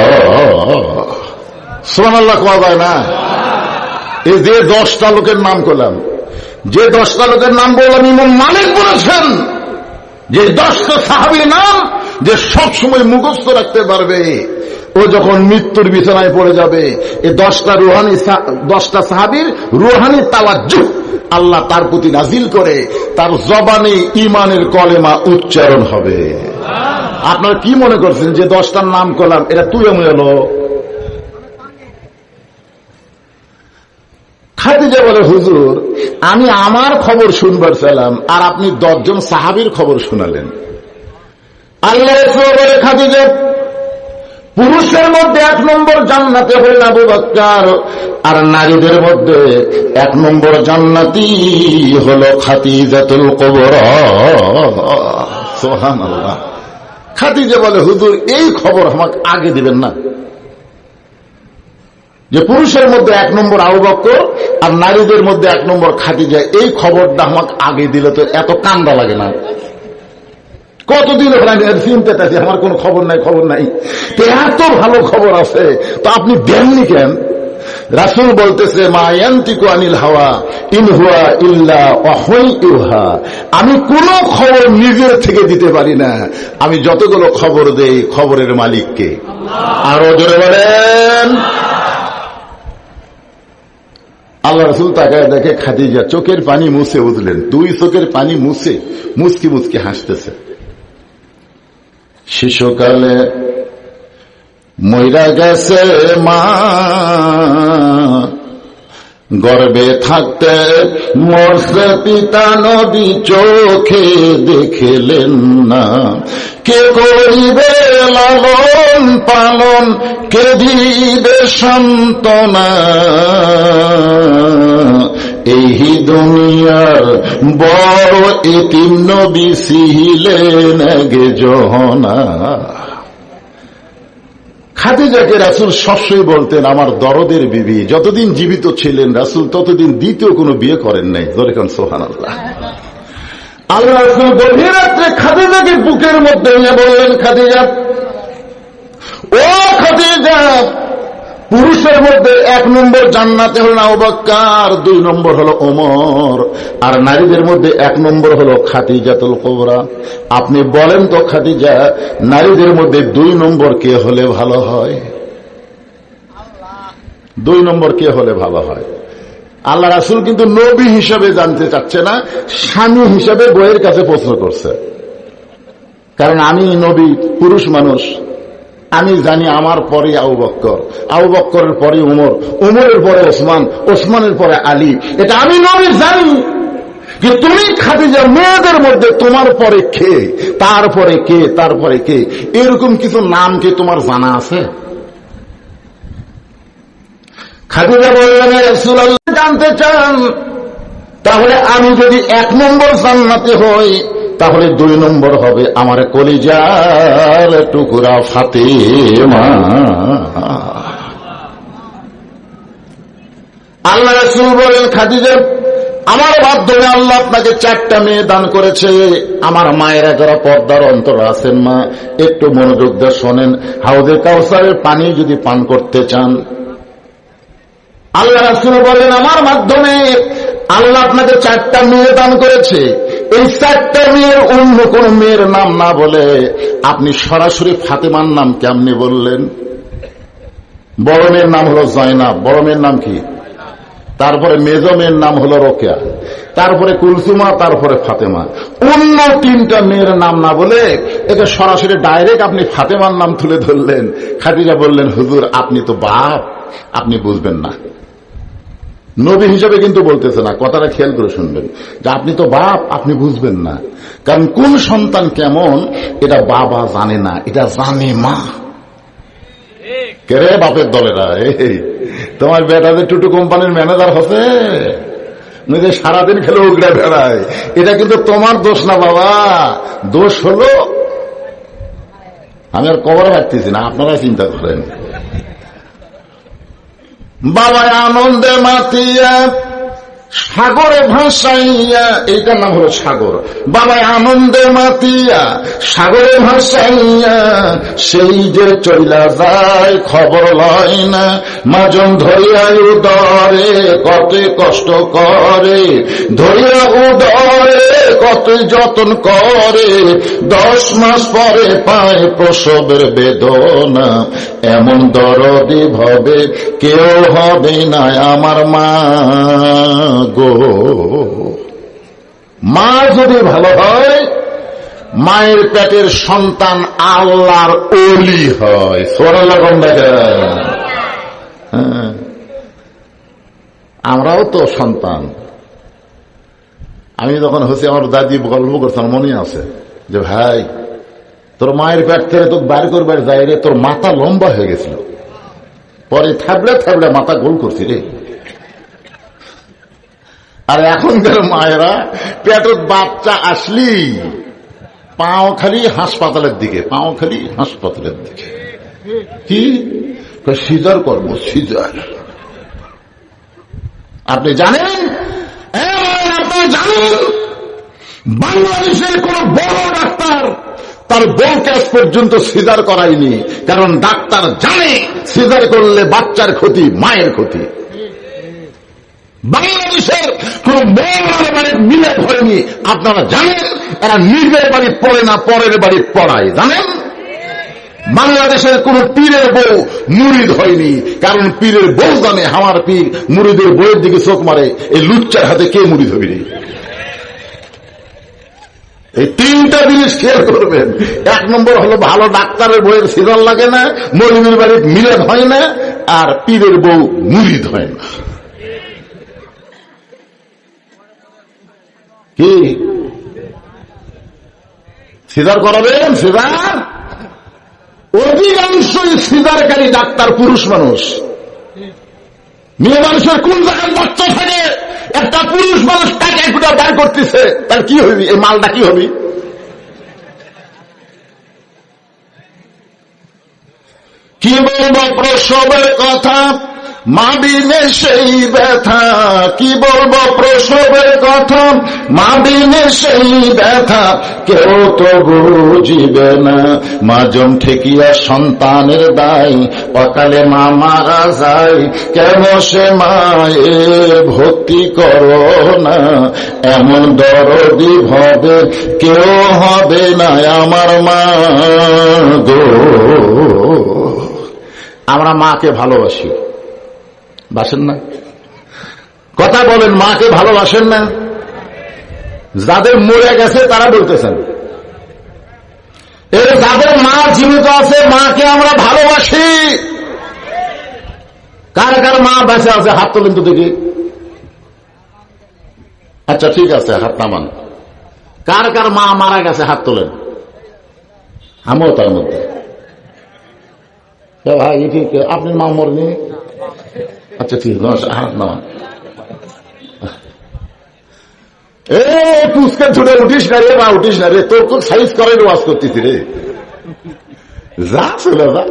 সুবহানাল্লাহ কোয়া যায় না? এই যে 10টা লোকের নাম করলাম, যে 10টা লোকের নাম বললাম, ইমাম মালিক বলেছেন যে 10টা সাহাবীর নাম যে সব সময় মুখস্থ রাখতে পারবে, ও যখন মৃত্যুর বিছানায় পড়ে যাবে, এই 10টা সাহাবীর রুহানি তাওয়াজ্জুহ আল্লাহ তার প্রতি নাজিল করে, তার জবানে ঈমানের কলেমা উচ্চারণ হবে। আপনারা কি মনে করছেন যে 10টার নাম করলাম এটা তুই আমি এলো? খাদিজা বলে, হুজুর আমি আমার খবর শুনবার চাইলাম, আর আপনি 10 জন সাহাবীর খবর শোনালেন। আল্লাহ রাসূল বলে, খাদিজা পুরুষের মধ্যে 1 নম্বর জান্নাতে হলেন আবু বকর, আর নারীদের মধ্যে 1 নম্বর জান্নাতি হলো খাদিজাতুল কুবরা। সুবহানাল্লাহ। খাদিজা বলে, হুজুর এই খবর আমাকে আগে দিবেন না, যে পুরুষের মধ্যে 1 নম্বর আবু বকর আর নারীদের মধ্যে 1 নম্বর খাদিজা, এই খবরটা আমাকে আগে দিলে তো এত কান্দা লাগে না। কতদিন চিনতে চাইছি, আমার কোন খবর নাই, এত ভালো খবর আছে তো আপনি দেননি কেন? রাসূল বলতেছে, মা ইয়ান্তিকু আনিল হাওয়া ইন হুয়া ইল্লা ওয়াহয়ুহা। আমি কোন খবর নিজের থেকে দিতে পারি না, আমি যতগুলো খবর দেই খবরের মালিককে। আরো জোরে বলেন। আল্লাহ রাসূল তাকায় দেখে খাদিজা চোখের পানি মুছে উঠলেন, 2 চোখের পানি মুছে মুচকি মুচকি হাসতেছে। শিশুকালে মইরা গেছে মা, গর্ভে থাকতে মরছে পিতা, নবী চোখে দেখিলেন না। কে করিবে লালন পালন, কে দিবে সান্ত্বনা, এই দুনিয়ার বড় এতিম নবী ছিলেন আগে জহনা। খাদিজাকে রাসূল সবসময় বলতেন আমার দরদের বিবি। যতদিন জীবিত ছিলেন রাসূল ততদিন দ্বিতীয় কোনো বিয়ে করেন নাই। যেরকম সুবহানাল্লাহ। আল্লাহ রাসূল গভীর রাত্রে খাদিজাকে বুকের মধ্যে নিয়ে বললেন, খাদিজা, ও খাদিজা, পুরুষের মধ্যে 1 নম্বর জান্নাতে হলো আবু বকর, 2 নম্বর হলো ওমর, আর নারীদের মধ্যে 1 নম্বর হলো খাদিজাতুল কুবরা। আপনি বলেন তো খাদিজা, নারীদের মধ্যে 2 নম্বর কে হলে ভালো হয়? 2 নম্বর কে হলে ভালো হয়? আল্লাহ রাসূল কিন্তু নবী হিসাবে জানতে চাচ্ছে না, স্বামী হিসাবে বইয়ের কাছে প্রশ্ন করছে। কারণ আমি নবী, পুরুষ মানুষ, আমি জানি আমার পরে আবু বকর, আবু বকরের পরে উমর, উমরের পরে ওসমান, ওসমানের পরে আলী, এটা আমি নবী জানি। যে তুমি খাদিজা, মেয়েদের মধ্যে তোমার পরে কে, তারপরে কে, তারপরে কে, এরকম কিছু নাম কি তোমার জানা আছে? খাদিজা বললেন, রাসূলুল্লাহ জানতে চান, তাহলে আমি যদি 1 নম্বর জান্নাতে হই, তাহলে 2 নম্বর হবে আমার কলিজার টুকরা ফাতেমা। আল্লাহ রাসূল বলেন, খাদিজা, আমার মাধ্যমে আল্লাহ আপনাকে 4টা মেয়ে দান করেছে। আমার মায়েরা যারা পর্দার অন্তর আছেন, মা একটু মনোযোগ দিয়ে শোনেন। হাউজে কাউসারের পানি যদি পান করতে চান, আল্লাহ রাসূল বলেন, আমার মাধ্যমে আল্লাহ আপনাকে 4টা মেয়ে দান করেছে। এই 4টা মেয়ের অন্য কোন মেয়ের নাম না বলে আপনি সরাসরি ফাতেমার নাম কেমনি বললেন? বড় মেয়ের নাম হলো জয়নাব, বড় মেয়ের নাম কি? তারপরে মেজ মেয়ের নাম হলো রোকেয়া, তারপরে কুলসুমা, তারপরে ফাতেমা। অন্য 3টা মেয়ের নাম না বলে একে সরাসরি ডাইরেক্ট আপনি ফাতেমার নাম তুলে ধরলেন। খাদিজা বললেন, হুজুর আপনি তো বাপ, আপনি বুঝবেন না। নবী হিসেবে কিন্তু বলতেছে না, কথাটা খেয়াল করে শুনবেন, যে আপনি তো বাপ, আপনি বুঝবেন না। কারণ কোন সন্তান কেমন এটা বাবা জানে না, এটা জানে মা। কেরে বাপের দলেরা, তোমার বেটাদের টুটু কোম্পানির ম্যানেজার হচ্ছে, সারাদিন খেলে উগড়ে বেড়ায়, এটা কিন্তু তোমার দোষ না বাবা, দোষ হলো, আমি আর কবর হাঁটতেছি না, আপনারা চিন্তা করেন। বাবা আনন্দে মাতিয়া সাগরে ভাসাইয়া, এইটার নাম হলো সাগর। বাবা আনন্দে মাতিয়া সাগরে ভাসাইয়া, সেই যে চইলা যায় খবর লয় না। মাজন ধরিয়া উদরে কত কষ্ট করে, ধরিয়া উদরে কত যতন করে, 10 মাস পরে পায় প্রসবের বেদনা। এমন দরদি ভাবে কেউ হবে না আমার মা গো। মা যদি ভালো হয়, মায়ের পেটের সন্তান আল্লাহর ওলি হয়। সুবহানাল্লাহ। আমরাও তো সন্তান। আমি যখন হচ্ছে আমার দাদি গল্প করতাম, মনে আছে যে ভাই তোর মায়ের পেট থেকে তো বাইর করবার যাই রে, তোর মাথা লম্বা হয়ে গেছিল, পরে থাবড়ে থাবড়ে মাথা গোল করছি রে। আর এখনকার মায়েরা পেটের বাচ্চা আসলি পাও খালি হাসপাতালের দিকে, পাও খালি হাসপাতালের দিকে। কি সিজার করবো, সিজার। আপনি জানেন, আপনি জানেন বাংলাদেশের কোন বড় ডাক্তার তার বউকে আজ পর্যন্ত সিজার করায়নি, কারণ ডাক্তার জানে সিজার করলে বাচ্চার ক্ষতি, মায়ের ক্ষতি। বাংলাদেশের কোন বড় বাড়ি মিলে হয়নি, আপনারা জানেন। এরা নিজের বাড়ি পড়ে না, পরের বাড়ি পড়ায়, জানেন। বাংলাদেশের কোন পীরের বউ মুরিদ হয়নি, কারণ পীরের বউ জানে আমার পীর মুরিদের বউয়ের দিকে চোখ মারে, এই লুচ্চার হাতে কে মুরিদ হবি রে। এই 3টা জিনিস খেয়াল করবেন। 1 নম্বর হলো ভালো ডাক্তারের বউয়ের সিজন লাগে না, মরিদের বাড়ির মিলাদ হয় না, আর পীরের বউ মুরিদ হয় না। কি সিজার করাবেন? সিজার অধিকাংশই সিজারকারী ডাক্তার পুরুষ মানুষ। মেয়ে মানুষের কোন জায়গায় বাচ্চা থাকে, একটা পুরুষ মানুষ টাকা একটা দাঁড় করতেছে, তার কি হবি? এই মালটা কি হবি? কি বলবো প্রসবের কথা, মা বিনে সেই ব্যথা। কি বলবো প্রসবের কথা, মা বিনে সেই ব্যথা। কেউ তো বুঝিবে না, মাজন ঠেকিয়া সন্তানের দায়। অকালে মা মারা যায়, কেন সে মায়ে ভক্তি করো না। এমন দরদি ভাবে কেউ হবে না আমার মা গো। আমরা মাকে ভালোবাসি, বাসেন না? কথা বলেন, মাকে ভালোবাসেন না? যাদের মরে গেছে তারা বলতেছেন, এই যাদের মা জীবিত আছে মাকে আমরা ভালোবাসি। কার কার মা বেঁচে আছে হাত তোলেন তো দেখি। আচ্ছা ঠিক আছে, হাত নামান। কার কার মা মারা গেছে হাত তোলেন। আমিও তার মধ্যে। ভাই ঠিক, আপনার মা মরেনি? আচ্ছা ঠিক আছে, হাত নামান। পুচকে ছুটে উঠিস না রে, বা উঠিস না রে, তোর খুব সাইজ করে ওয়াজ করতেছি রে, যা চলে যা।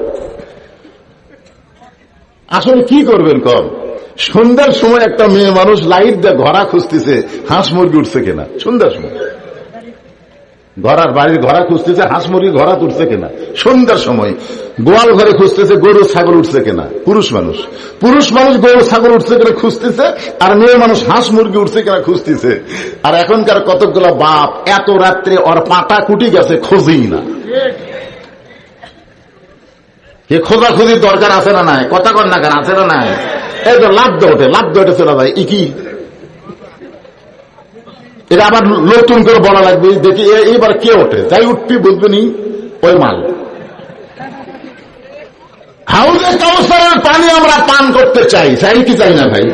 আসলে কি করবেন কম? সন্ধ্যার সময় একটা মেয়ে মানুষ লাইট দিয়ে ঘোড়া খুঁজতেছে, হাঁস মুরগি উঠছে কিনা। সন্ধ্যার সময় ঘোড়ার বাড়ির ঘোড়া খুঁজতেছে, হাঁস মুরগি ঘোড়া উঠছে কিনা। সন্ধ্যার সময় গোয়াল ঘরে খুঁজতেছে, গরু ছাগল উঠছে কিনা। পুরুষ মানুষ গরু ছাগল উঠছে কিনা খুঁজতেছে, আর মেয়ে মানুষ হাঁস মুরগি উঠছে কিনা খুঁজতেছে। আর এখনকার কতগুলা বাপ এত রাত্রে ওর পাটা কুটি গেছে, খোঁজেই না। খোঁজাখুঁজির দরকার আছে না নাই? কথা কর না কেন, আছে না নাই? এই তো লাভ ওঠে চলে যায় কি এটা আবার নতুন করে বলা লাগবে, দেখি এইবার কে ওঠে, যাই উঠবি বুঝবেনি ওই মাল। হাউজে কাউসারের পানি আমরা পান করতে চাই কি চাই না ভাই?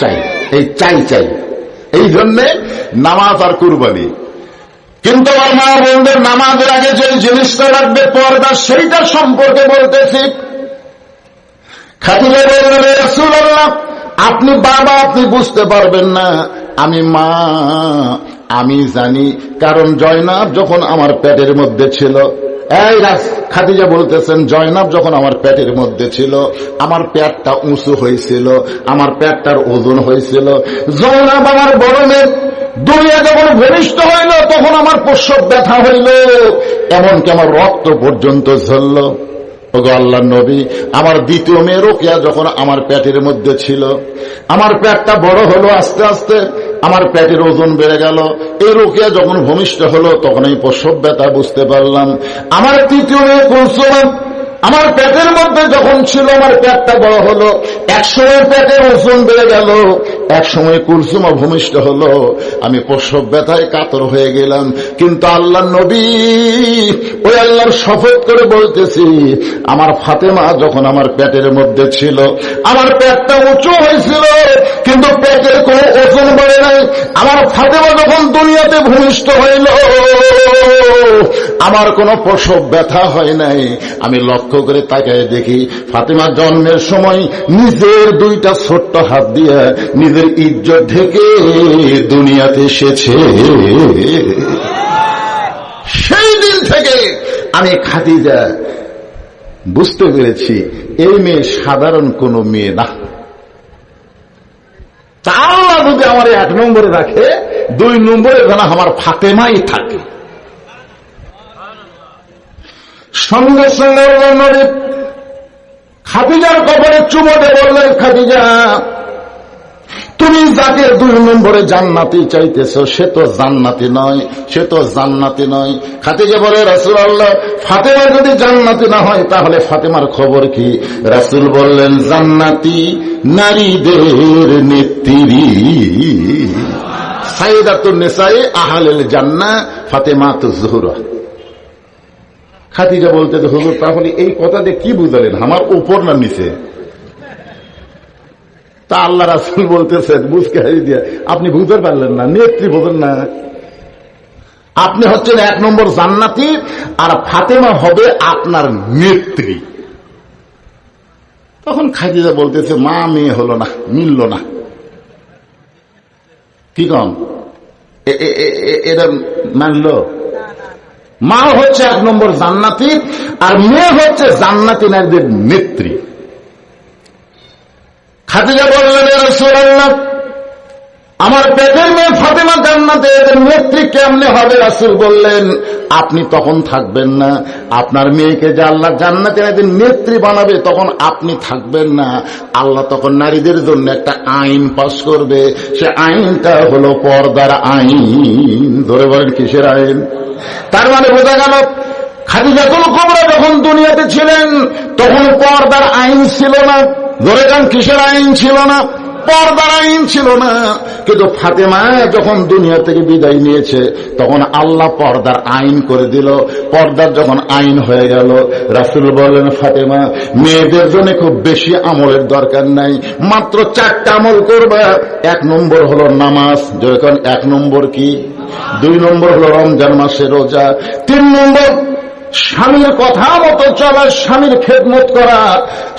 চাই, এই চাই। এই জন্যে নামাজ আর কুরবানি। কিন্তু আমার মা বোনদের নামাজের আগে যে জিনিসটা লাগবে পর্দা, সেইটা সম্পর্কে বলতেছি। খাদিজা বললেন, রাসূলুল্লাহ আপনি বাবা, আপনি বুঝতে পারবেন না, আমি মা, আমি জানি, কারণ জয়নাব যখন আমার পেটের মধ্যে ছিল, এই খাদিজা বলতেছেন, জয়নাব যখন আমার পেটের মধ্যে ছিল, আমার পেটটা উঁচু হয়েছিল, আমার পেটটার ওজন হয়েছিল। জয়নাব আমার বড় মেয়ে, দুনিয়া যখন ঘনিষ্ঠ হইল তখন আমার প্রসব ব্যথা হইল, এমনকি আমার রক্ত পর্যন্ত ঝরল। ওগো আল্লাহর নবী, আমার দ্বিতীয় মেয়ে রোকেয়া যখন আমার পেটের মধ্যে ছিল, আমার পেটটা বড় হলো, আস্তে আস্তে আমার পেটের ওজন বেড়ে গেল। এই রোকেয়া যখন ভূমিষ্ঠ হলো তখন এই প্রসব ব্যথা বুঝতে পারলাম। আমার তৃতীয় মেয়ে কুলসুম আমার পেটের মধ্যে যখন ছিল, আমার পেটটা বড় হলো, একসময় পেটের ওজন বেড়ে গেল, একসময় কুলসুমা ভূমিষ্ঠ হলো, আমি প্রসব ব্যথায় কাতর হয়ে গেলাম। কিন্তু আল্লাহর নবী, ওই আল্লাহর শপথ করে বলতেছি, আমার ফাতেমা যখন আমার পেটের মধ্যে ছিল, আমার পেটটা উঁচু হয়েছিল কিন্তু পেটের কোনো ওজন বেড়ে নাই। আমার ফাতেমা যখন দুনিয়াতে ভূমিষ্ঠ হইল, আমার কোনো প্রসব ব্যথা হয় নাই। আমি লক্ষ্য করে তাকায় দেখি, ফাতেমা জন্মের সময় নিজের দুইটা ছোট্ট হাত দিয়ে নিজের ইজ্জত ঢেকে দুনিয়াতে এসেছে। সেই দিন থেকে আমি খাদিজা বুঝতে পেরেছি, এই মেয়ে সাধারণ কোন মেয়ে না। তা আল্লাহ যদি আমার 1 নম্বরে রাখে, 2 নম্বরে যেন আমার ফাতেমাই থাকে। সঙ্গে সঙ্গে খাদিজার কবরে চুমো দিয়ে বললেন, খাদিজা তুমি যাকে 2 নম্বরে জান্নাতি চাইতেছ, সে তো জান্নাতি নয়। খাদিজা বলে, রাসূলুল্লাহ ফাতেমা যদি জান্নাতি না হয় তাহলে ফাতেমার খবর কি? রাসূল বললেন, জান্নাতি নারীদের নেত্রী, সাইয়্যিদাতুন নিসায়ে আহলিল জান্নাহ ফাতেমাতুজ জোহরা। খাদিজা বলতে, হুজুর তাহলে এই কথা দিয়ে কি বুঝালেন, আমার উপর না নিচে? তা আল্লাহ রাসূল বলতেছেন, বুঝকে হারিয়ে দিয়া আপনি বুঝতে পারলেন না, নেত্রী বোঝেন না। আপনি হচ্ছেন 1 নম্বর জান্নাতি, আর ফাতেমা হবে আপনার নেত্রী। তখন খাদিজা বলতেছে, মা মেয়ে হলো না, মিলল না। কি কম এটা মানলো? মা হচ্ছে 1 নম্বর জান্নাতি, আর মেয়ে হচ্ছে জান্নাতি নারীদের নেত্রী। খাদিজা বললেন, রাসূলুল্লাহ আমার পেটের মেয়ে ফাতেমা জান্নাতের নেত্রী কেমনে হবে? রাসূল বললেন, আপনি তখন থাকবেন না, আপনার মেয়েকে যে আল্লাহ জান্নাতের একদিন নেত্রী বানাবে তখন আপনি থাকবেন না। আল্লাহ তখন নারীদের জন্য একটা আইন পাস করবে, সে আইনটা হলো পর্দার আইন। ধরে বলেন কিসের আইন? তার মানে বোঝা গেল, খাদিজাতুল কুবরা যখন দুনিয়াতে ছিলেন তখন পর্দার আইন ছিল না। ধরে যান কিসের আইন ছিল না? পর্দার আইন ছিল না। কিন্তু ফাতেমা যখন দুনিয়া থেকে বিদায় নিয়েছে তখন আল্লাহ পর্দার আইন করে দিল। পর্দার যখন আইন হয়ে গেল, রাসূল বললেন, ফাতেমা মেয়েদের জন্য খুব বেশি আমলের দরকার নাই, মাত্র 4টা আমল করবা। 1 নম্বর হলো নামাজ, যখন 1 নম্বর কি? 2 নম্বর হলো রমজান মাসে রোজা, 3 নম্বর স্বামীর কথা মতো চলা, স্বামীর খেদমত করা,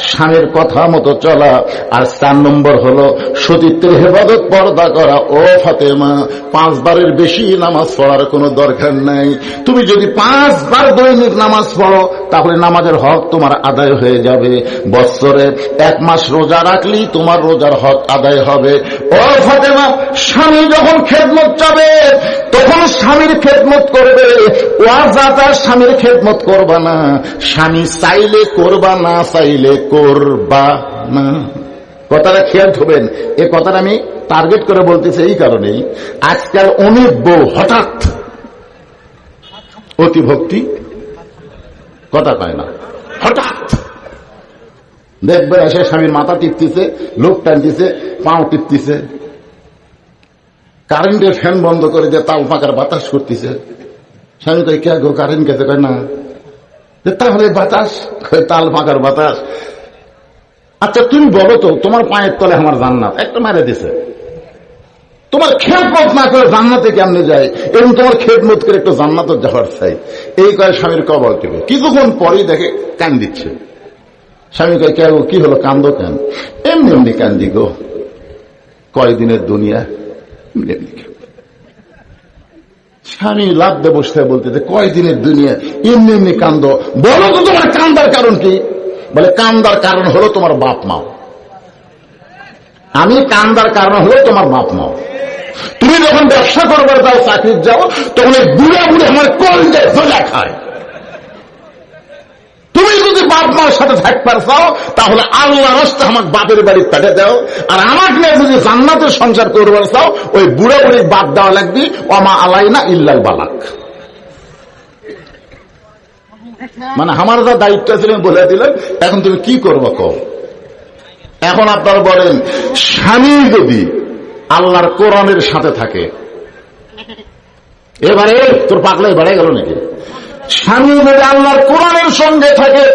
স্বামীর কথা মতো চলা, আর 4 নম্বর হলো সতীত্বের হেফাজত, পর্দা করা। ও ফাতেমা 5 বারের বেশি নামাজ পড়ার কোনো দরকার নাই। তুমি যদি 5 বার দৈনিক নামাজ পড়ো তাহলে নামাজের হক তোমার আদায় হয়ে যাবে। বৎসরে 1 মাস রোজা রাখলেই তোমার রোজার হক আদায় হবে। ও ফাতেমা স্বামী যখন খেদমত চাবে তখন স্বামীর খেদমত করবে, ওয়াজাতা স্বামীর খেদমত করবা না। স্বামী চাইলে করবা, না চাইলে করবা না। কথাটা খেয়াল করবেন। এ কথাটা আমি টার্গেট করে বলতেছি এই কারণেই, আজকাল অনেক বউ হঠাৎ অতিভক্তি কথা কয় না, হঠাৎ দেখবেন এসে স্বামীর মাথা টিপতেছে, লোক টানতেছে, পাও টিপতেছে, কারেন্টের ফ্যান বন্ধ করে দিয়ে তাল পাকার বাতাস করতেছে। স্বামী কই কে গো কারেন্ট গেছে? কয় না। তাহলে বাতাস? তাল পাকার বাতাস। আচ্ছা তুমি বলো তো, তোমার পায়ের তলে আমার জান্নাত, একটা মারে দিছে, তোমার খেদমত না করে জান্নাতে কেমনে যায়? এবং তোমার খেদমত করে একটু জান্নাত যাওয়ার চাই। এই কয় স্বামীর কবল টিপে। কিছুক্ষণ পরেই দেখে কান দিচ্ছে। স্বামী কয় কে গো কি হলো, কান্দো কেন? এমনি এমনি কান্দি গো, কয়দিনের দুনিয়া। স্বামী লাভ দিয়ে বসতে বলতে কয়দিনের দুনিয়া, এমনি এমনি কান্দ। বলো তো তোমার কান্দার কারণ কি? বলে কান্দার কারণ হলো তোমার বাপ মা। আমি কান্দার কারণ হলো তোমার বাপ মা। তুমি যখন ব্যবসা করবার যাও, চাকরি যাও, তখন বুড়া বুড়ে আমার কলজে ধোলা খায়। তুমি যদি বাপ মার সাথে থাকবার চাও, তাহলে আল্লাহ রাস্তা আমার বাপের বাড়ি পাঠিয়ে দাও। আর আমাকে নিয়ে যদি জান্নাতের সংসার করবার চাও, ওই বুড়া বুড়ি বাদ দেওয়া লাগবে। ওমা আলাইনা ইল্লাল বালাক। মানে আমার যা দায়িত্ব ছিল বলে দিলেন, এখন তুমি কি করবো কও? এখন আপনারা বলেন, স্বামী যদি আল্লাহর কোরআনের সাথে থাকে, এবারে তোর পাগলাই বেড়ে গেল নাকি? স্বামী যদি আল্লাহর কোরআনের সঙ্গে থাকে,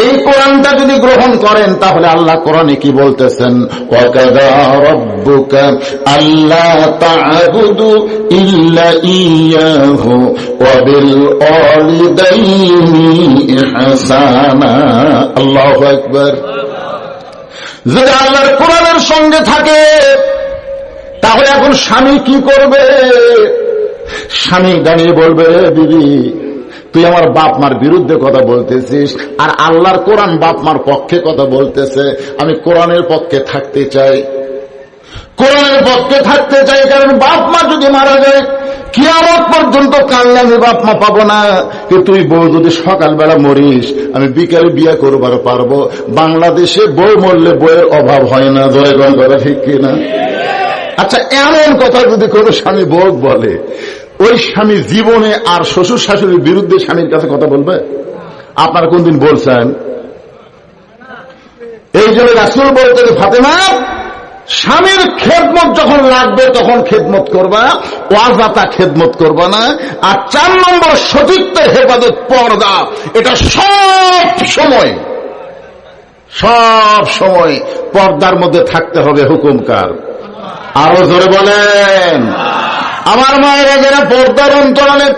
এই কোরআনটা যদি গ্রহণ করেন, তাহলে আল্লাহ কোরআনে কি বলতেছেন? ওয়াকাদা রাব্বুকা আল্লা তা'বুদু ইল্লা ইয়াহু ওয়া বিল ওয়ালিদাইনি ইহসানা। আল্লাহু আকবার। যদি আল্লাহর কোরআনের সঙ্গে থাকে, তাহলে এখন স্বামী কি করবে? স্বামী দাঁড়িয়ে বলবে, দিদি তুই আমার বাপ মার বিরুদ্ধে কথা বলতেছিস, আর আল্লাহর কোরআন বাপ মার পক্ষে কথা বলতেছে। আমি কোরআনের পক্ষে থাকতে চাই, কোরআনের পক্ষে থাকতে চাই। কারণ বাপ মা যদি মারা যায়, কিয়ামত পর্যন্ত কানলে আমি বাপ মা পাবো না। তুই বউ যদি সকালবেলা মরিস, আমি বিকালে বিয়ে করবার পারবো। বাংলাদেশে বউ মরলে বউয়ের অভাব হয় না। জয়গণ কথা ঠিক কিনা? আচ্ছা এমন কথা যদি কোন স্বামী বউ বলে, ওই স্বামী জীবনে আর শ্বশুর শাশুড়ির বিরুদ্ধে স্বামীর কাছে কথা বলবে? আপনারা কোনদিন বলছেন? এই জন্য রাসূল বলতেন, ফাতেমা স্বামীর খেদমত যখন লাগবে তখন খেদমত করবা, ওয়াজাতা খেদমত করবা না। আর 4 নম্বর সতীত্বের হেফাজত, পর্দা। এটা সব সময় পর্দার মধ্যে থাকতে হবে। হুকুমকার আরো জোরে বলেন। আমার মায়েরা যারা পর্দার অন্তরালে,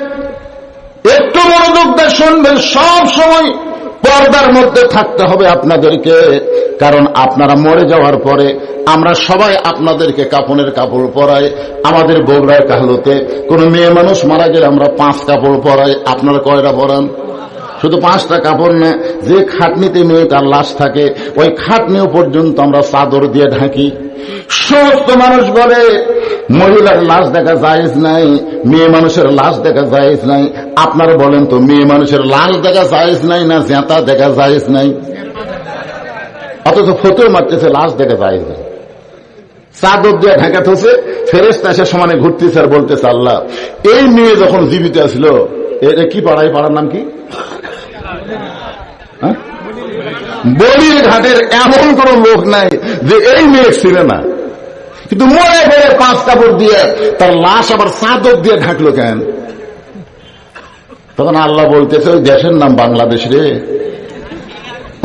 একটু মনোযোগ দিয়ে শুনবেন, সব সময় পর্দার মধ্যে থাকতে হবে আপনাদেরকে। কারণ আপনারা মরে যাওয়ার পরে আমরা সবাই আপনাদেরকে কাফনের কাপড় পরাই। আমাদের বগুড়ার কাহলতে কোন মেয়ে মানুষ মারা গেলে আমরা 5 কাপড় পরাই। আপনারা কয়টা পরান? শুধু 5টা কাপড় না, যে খাটনিতে মেয়েটার লাশ থাকে, ওই খাটনিও পর্যন্ত আমরা চাদর দিয়ে ঢাকি। সমস্ত মানুষ বলে মহিলার লাশ দেখা জায়েজ নাই, মেয়ে মানুষের লাশ দেখা জায়েজ নাই। আপনারা বলেন তো, মেয়ে মানুষের লাশ দেখা জায়েজ নাই না জেতা দেখা জায়েজ নাই? অথচ ফতোয়া মারতেছে লাশ দেখা জায়েজ নাই। চাদর দিয়ে ঢাকা থছে, ফেরেশতা এসে সমানে ঘুরতেছে আর বলতেছে, আল্লাহ এই মেয়ে যখন জীবিত ছিল, এটা কি পাড়ায়, পাড়ার নাম কি? বলির ঘাটের এমন কোন লোক নাই যে এই মেয়ে ছিল না, কিন্তু মরে গেলে 5 কাপড় দিয়ে তার লাশ আবার চাদর দিয়ে ঢাকলো কেন? তখন আল্লাহ বলতেছে, ওই দেশের নাম বাংলাদেশ রে,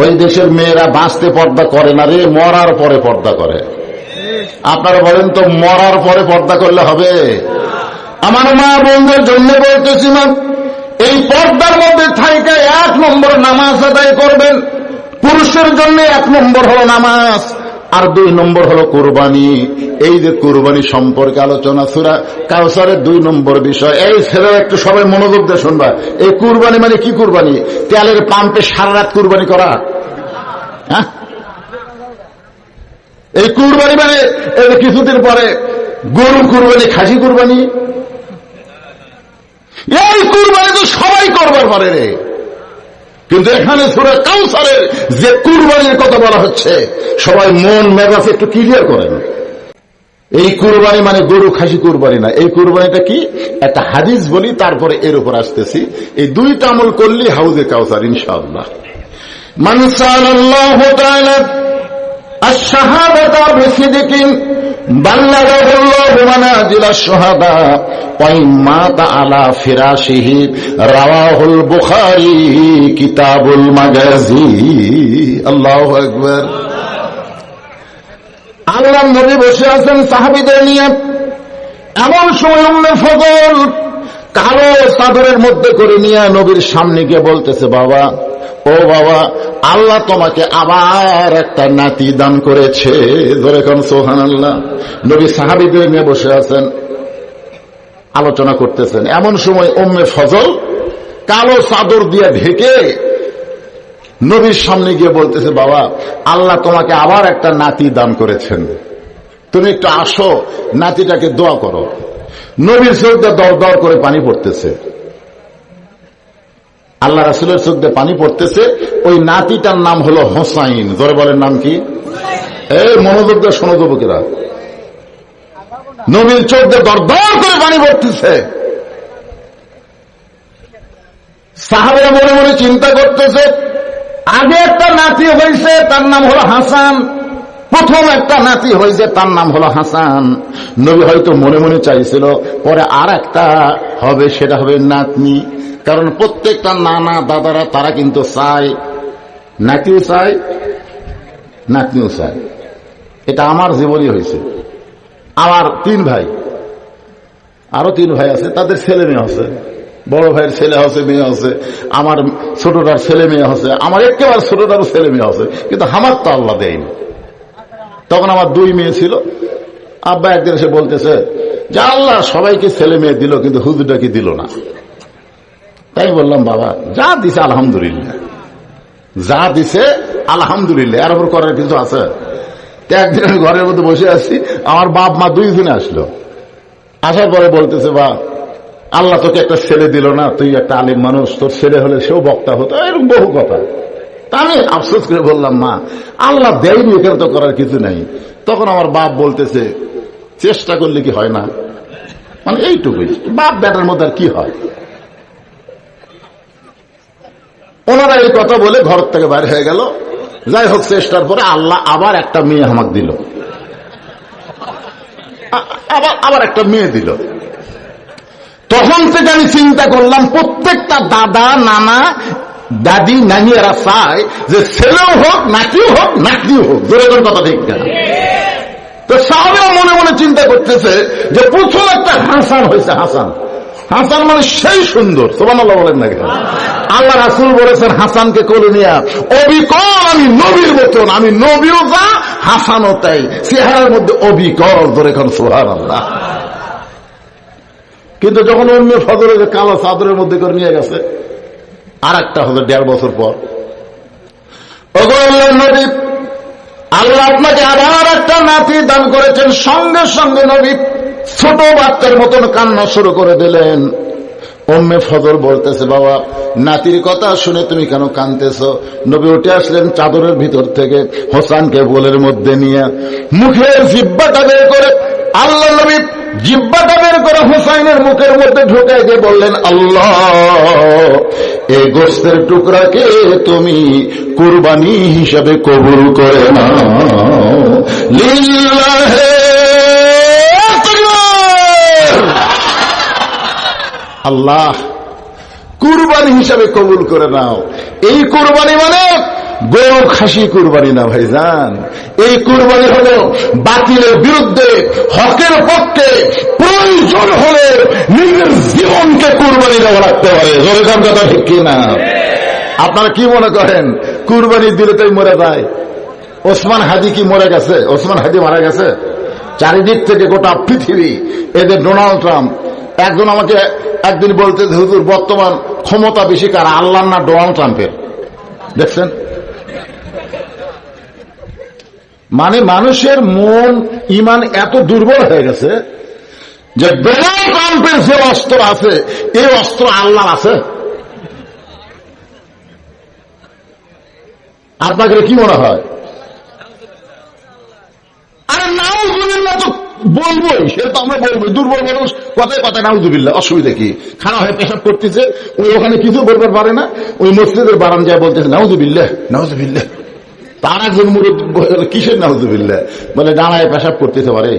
ওই দেশের মেয়েরা বাঁচতে পর্দা করে না রে, মরার পরে পর্দা করে। আপনারা বলেন তো, মরার পরে পর্দা করলে হবে? আমার মা বোনদের জন্য বলতেছি, না এই পর্দার মধ্যে থাইকা 1 নম্বর নামাজ আদায় করবেন। পুরুষের জন্য 1 নম্বর হলো নামাজ, আর 2 নম্বর হলো কুরবানি। এই যে কুরবানি সম্পর্কে আলোচনা সূরা কাউসারের 2 নম্বর বিষয়। এই ছেলেরা একটু সবাই মনোযোগ দিয়ে শুনবা। এই কুরবানি মানে কি? কুরবানি তেলের পাম্পে সারা রাত কুরবানি করা? হ্যাঁ, এই কুরবানি মানে কিছুদিন পরে গরু কুরবানি, খাসি কুরবানি। এই কুরবানি তো সবাই করবার পারে রে, কিন্তু এখানে সূরা কাউসারের যে কুরবানির কথা বলা হচ্ছে, সবাই মন মেজাজ একটু ক্লিয়ার করেন। এই কুরবানি মানে গরু খাসি কুরবানি না। এই কুরবানিটা কি? একটা হাদিস বলি, তারপরে এর উপর আসতেছি। এই 2টা আমল করলে হাউজে কাউসার ইনশাআল্লাহ। মান সাআলাল্লাহু তাআলা আশ-শাহাদাতা বিসিদকিন বাল্লাগাহুল্লাহু মানাজিলাশ শুহাদা ওয়া ইম্মাতা আলা ফিরাশিহি রাওয়াহুল বুখারী কিতাবুল মাগাজি। আল্লাহু আকবার। আল্লাহর নবী বসে আছেন সাহাবীদের নিয়ে, এমন সময় উম্মে ফজল কালো চাদরের মধ্যে করে নিয়ে নবীর সামনে গিয়ে বলতেছে, বাবা, ও বাবা, আল্লাহ তোমাকে আবার একটা নাতি দান করেছে। ধরে কোন সুবহানাল্লাহ। নবী সাহাবীদের নিয়ে বসে আছেন, আলোচনা করতেছেন। এমন সময় উম্মে ফজল কালো চাদর দিয়ে ঢেকে নবীর সামনে গিয়ে বলতেছে, বাবা, আল্লাহ তোমাকে আবার একটা নাতি দান করেছেন, তুমি একটু আসো, নাতিটাকে দোয়া করো। নবীর চোখ দিয়ে দর দর করে পানি পড়তেছে, আল্লাহ রাসূলের চোখ দিয়ে পানি পড়তেছে। ওই নাতিটার নাম হলো হোসাইন। ধরে বলেন, নাম কি? এই মনোযোগ দিয়ে শোনো যুবকেরা, নবীর চোখ দিয়ে দর দর করে পানি পড়তেছে। সাহাবারা মনে মনে চিন্তা করতেছে, আগে একটা নাতি হয়েছে, তার নাম হলো হাসান। প্রথম একটা নাতি হয়েছে, তার নাম হলো হাসান। নবী হয়তো মনে মনে চাইছিল পরে আর একটা হবে, সেটা হবে নাতনি। কারণ প্রত্যেকটা নানা দাদারা তারা কিন্তু চায়, নাতিও চায়, নাতনিও চায়। এটা আমার জীবনই হয়েছে। আমার 3 ভাই, আরো 3 ভাই আছে, তাদের ছেলে মেয়ে আছে। বড় ভাইয়ের ছেলে আছে, মেয়ে আছে, আমার ছোটটার ছেলে মেয়ে আছে, আমার একেবারে ছোটটারও ছেলে মেয়ে আছে, কিন্তু আমার তো আল্লাহ দেয়নি। তখন আমার 2 মেয়ে ছিল। আব্বা একদিন এসে বলতেছে যে আল্লাহ সবাইকে ছেলে মেয়ে দিল, কিন্তু হুজুরটাকে দিল না। তাই বললাম, বাবা, যা দিছে আলহামদুলিল্লাহ, যা দিছে আলহামদুলিল্লাহ, এর উপর করার কিছু আছে? একদিন আমি ঘরের মধ্যে বসে আছি, আমার বাপ মা 2 জনে আসলো। আসার পরে বলতেছে, বা আল্লাহ তোকে একটা ছেলে দিল না, তুই একটা আলিম মানুষ, তোর ছেলে হলে সেও বক্তা হতো, এরকম বহু কথা। তা আমি আফসোস করে বললাম, মা, আল্লাহ দেয়নি, এখানে তো করার কিছু নাই। তখন আমার বাপ বলতেছে, চেষ্টা করলে কি হয় না? মানে এইটুকুই, বাপ বেটার মধ্যে আর কি হয়। ওনারা এই কথা বলে ঘর থেকে বাইরে হয়ে গেল। যাই হোক, চেষ্টার পরে আল্লাহ আবার একটা মেয়ে আমাকে দিল, আবার একটা মেয়ে দিল। তখন থেকে আমি চিন্তা করলাম, প্রত্যেকটা দাদা, নানা, দাদি, নানি এরা চায় যে ছেলেও হোক, নাতিও হোক, নাতনিও হোক। জোরে কোন কথা ঠিক না? তো সাহাবীরা মনে মনে চিন্তা করতেছে যে প্রথম একটা হাসান হয়েছে। হাসান, হাসান মানে সেই সুন্দর। সুবহানাল্লাহ বলেন না? আল্লাহ রাসূল বলেছেন হাসানকে কোলে নিয়া, অবিকল আমি নবীর মতন, আমি নবীও যা, হাসানও তাই, চেহারার মধ্যে অবিকল। ধরে এখন সুবহানাল্লাহ। কিন্তু যখন অন্য ফজরের কালো চাদরের মধ্যে করে নিয়ে গেছে, আর একটা হলো 1.5 বছর পর, আল্লাহর নবী, আল্লাহ আপনাকে আবার একটা নাতি দান করেছেন। সঙ্গে সঙ্গে নবী ছোট বাচ্চার মতন কান্না শুরু করে দিলেন। উম্মে ফজল বলতেছে, বাবা, নাতির কথা শুনে তুমি কেন কাঁদতেছ? নবী উঠে আসলেন চাদরের ভিতর থেকে, হোসানকে কোলের মধ্যে নিয়ে মুখের জিহ্বাটা বের করে, আল্লাহ নবী জিহ্বাটা বের করে হোসাইনের মুখের মধ্যে ঢুকে দিয়ে বললেন, আল্লাহ, এই গোশতের টুকরাকে তুমি কুরবানি হিসাবে কবুল করে নাও। লিল্লাহে আল্লাহ, কুরবানি হিসাবে কবুল করে নাও। এই কুরবানি মানে গরু খাসি কুরবানি না ভাইজান। এই কুরবানি হলো বাতিলের বিরুদ্ধে হকের পক্ষে প্রয়োজন হলে নিজের জীবনকে কুরবানি দেওয়া লাগতে পারে। জোরের কথা ঠিক কিনা? আপনারা কি মনে করেন কুরবানি দিলে তাই মরে যায়? ওসমান হাদি কি মরে গেছে? ওসমান হাদি মারা গেছে? চারিদিক থেকে গোটা পৃথিবী এদের ডোনাল্ড ট্রাম্প। একজন আমাকে একদিন বলতে, হুজুর, বর্তমান ক্ষমতা বেশি কার, আল্লাহ না ডোনাল্ড ট্রাম্পের? দেখছেন? মানে মানুষের মন, ইমান এত দুর্বল হয়ে গেছে যে ডোনাল্ড ট্রাম্পের যে অস্ত্র আছে, এই অস্ত্র আল্লাহ আছে। আপনাকে কি মনে হয়? আরে নাউজুবিল্লাহ তো বলবোই, সে তো আমরা বলবো। দুর্বল মানুষ কথায় কথায় নাউজুবিল্লাহ, অসুবিধা কি? খারাপ হয়ে পেশাব করতেছে, ওই ওখানে কিছু বলবার পারে না, ওই মসজিদের বারান্দায় বলতেছে নাউজুবিল্লাহ নাউজুবিল্লাহ। তার একজন মুরব্বি কিসের নাউজুবিল্লাহ? বলে ডানায় পেশাব করতেছে পারে,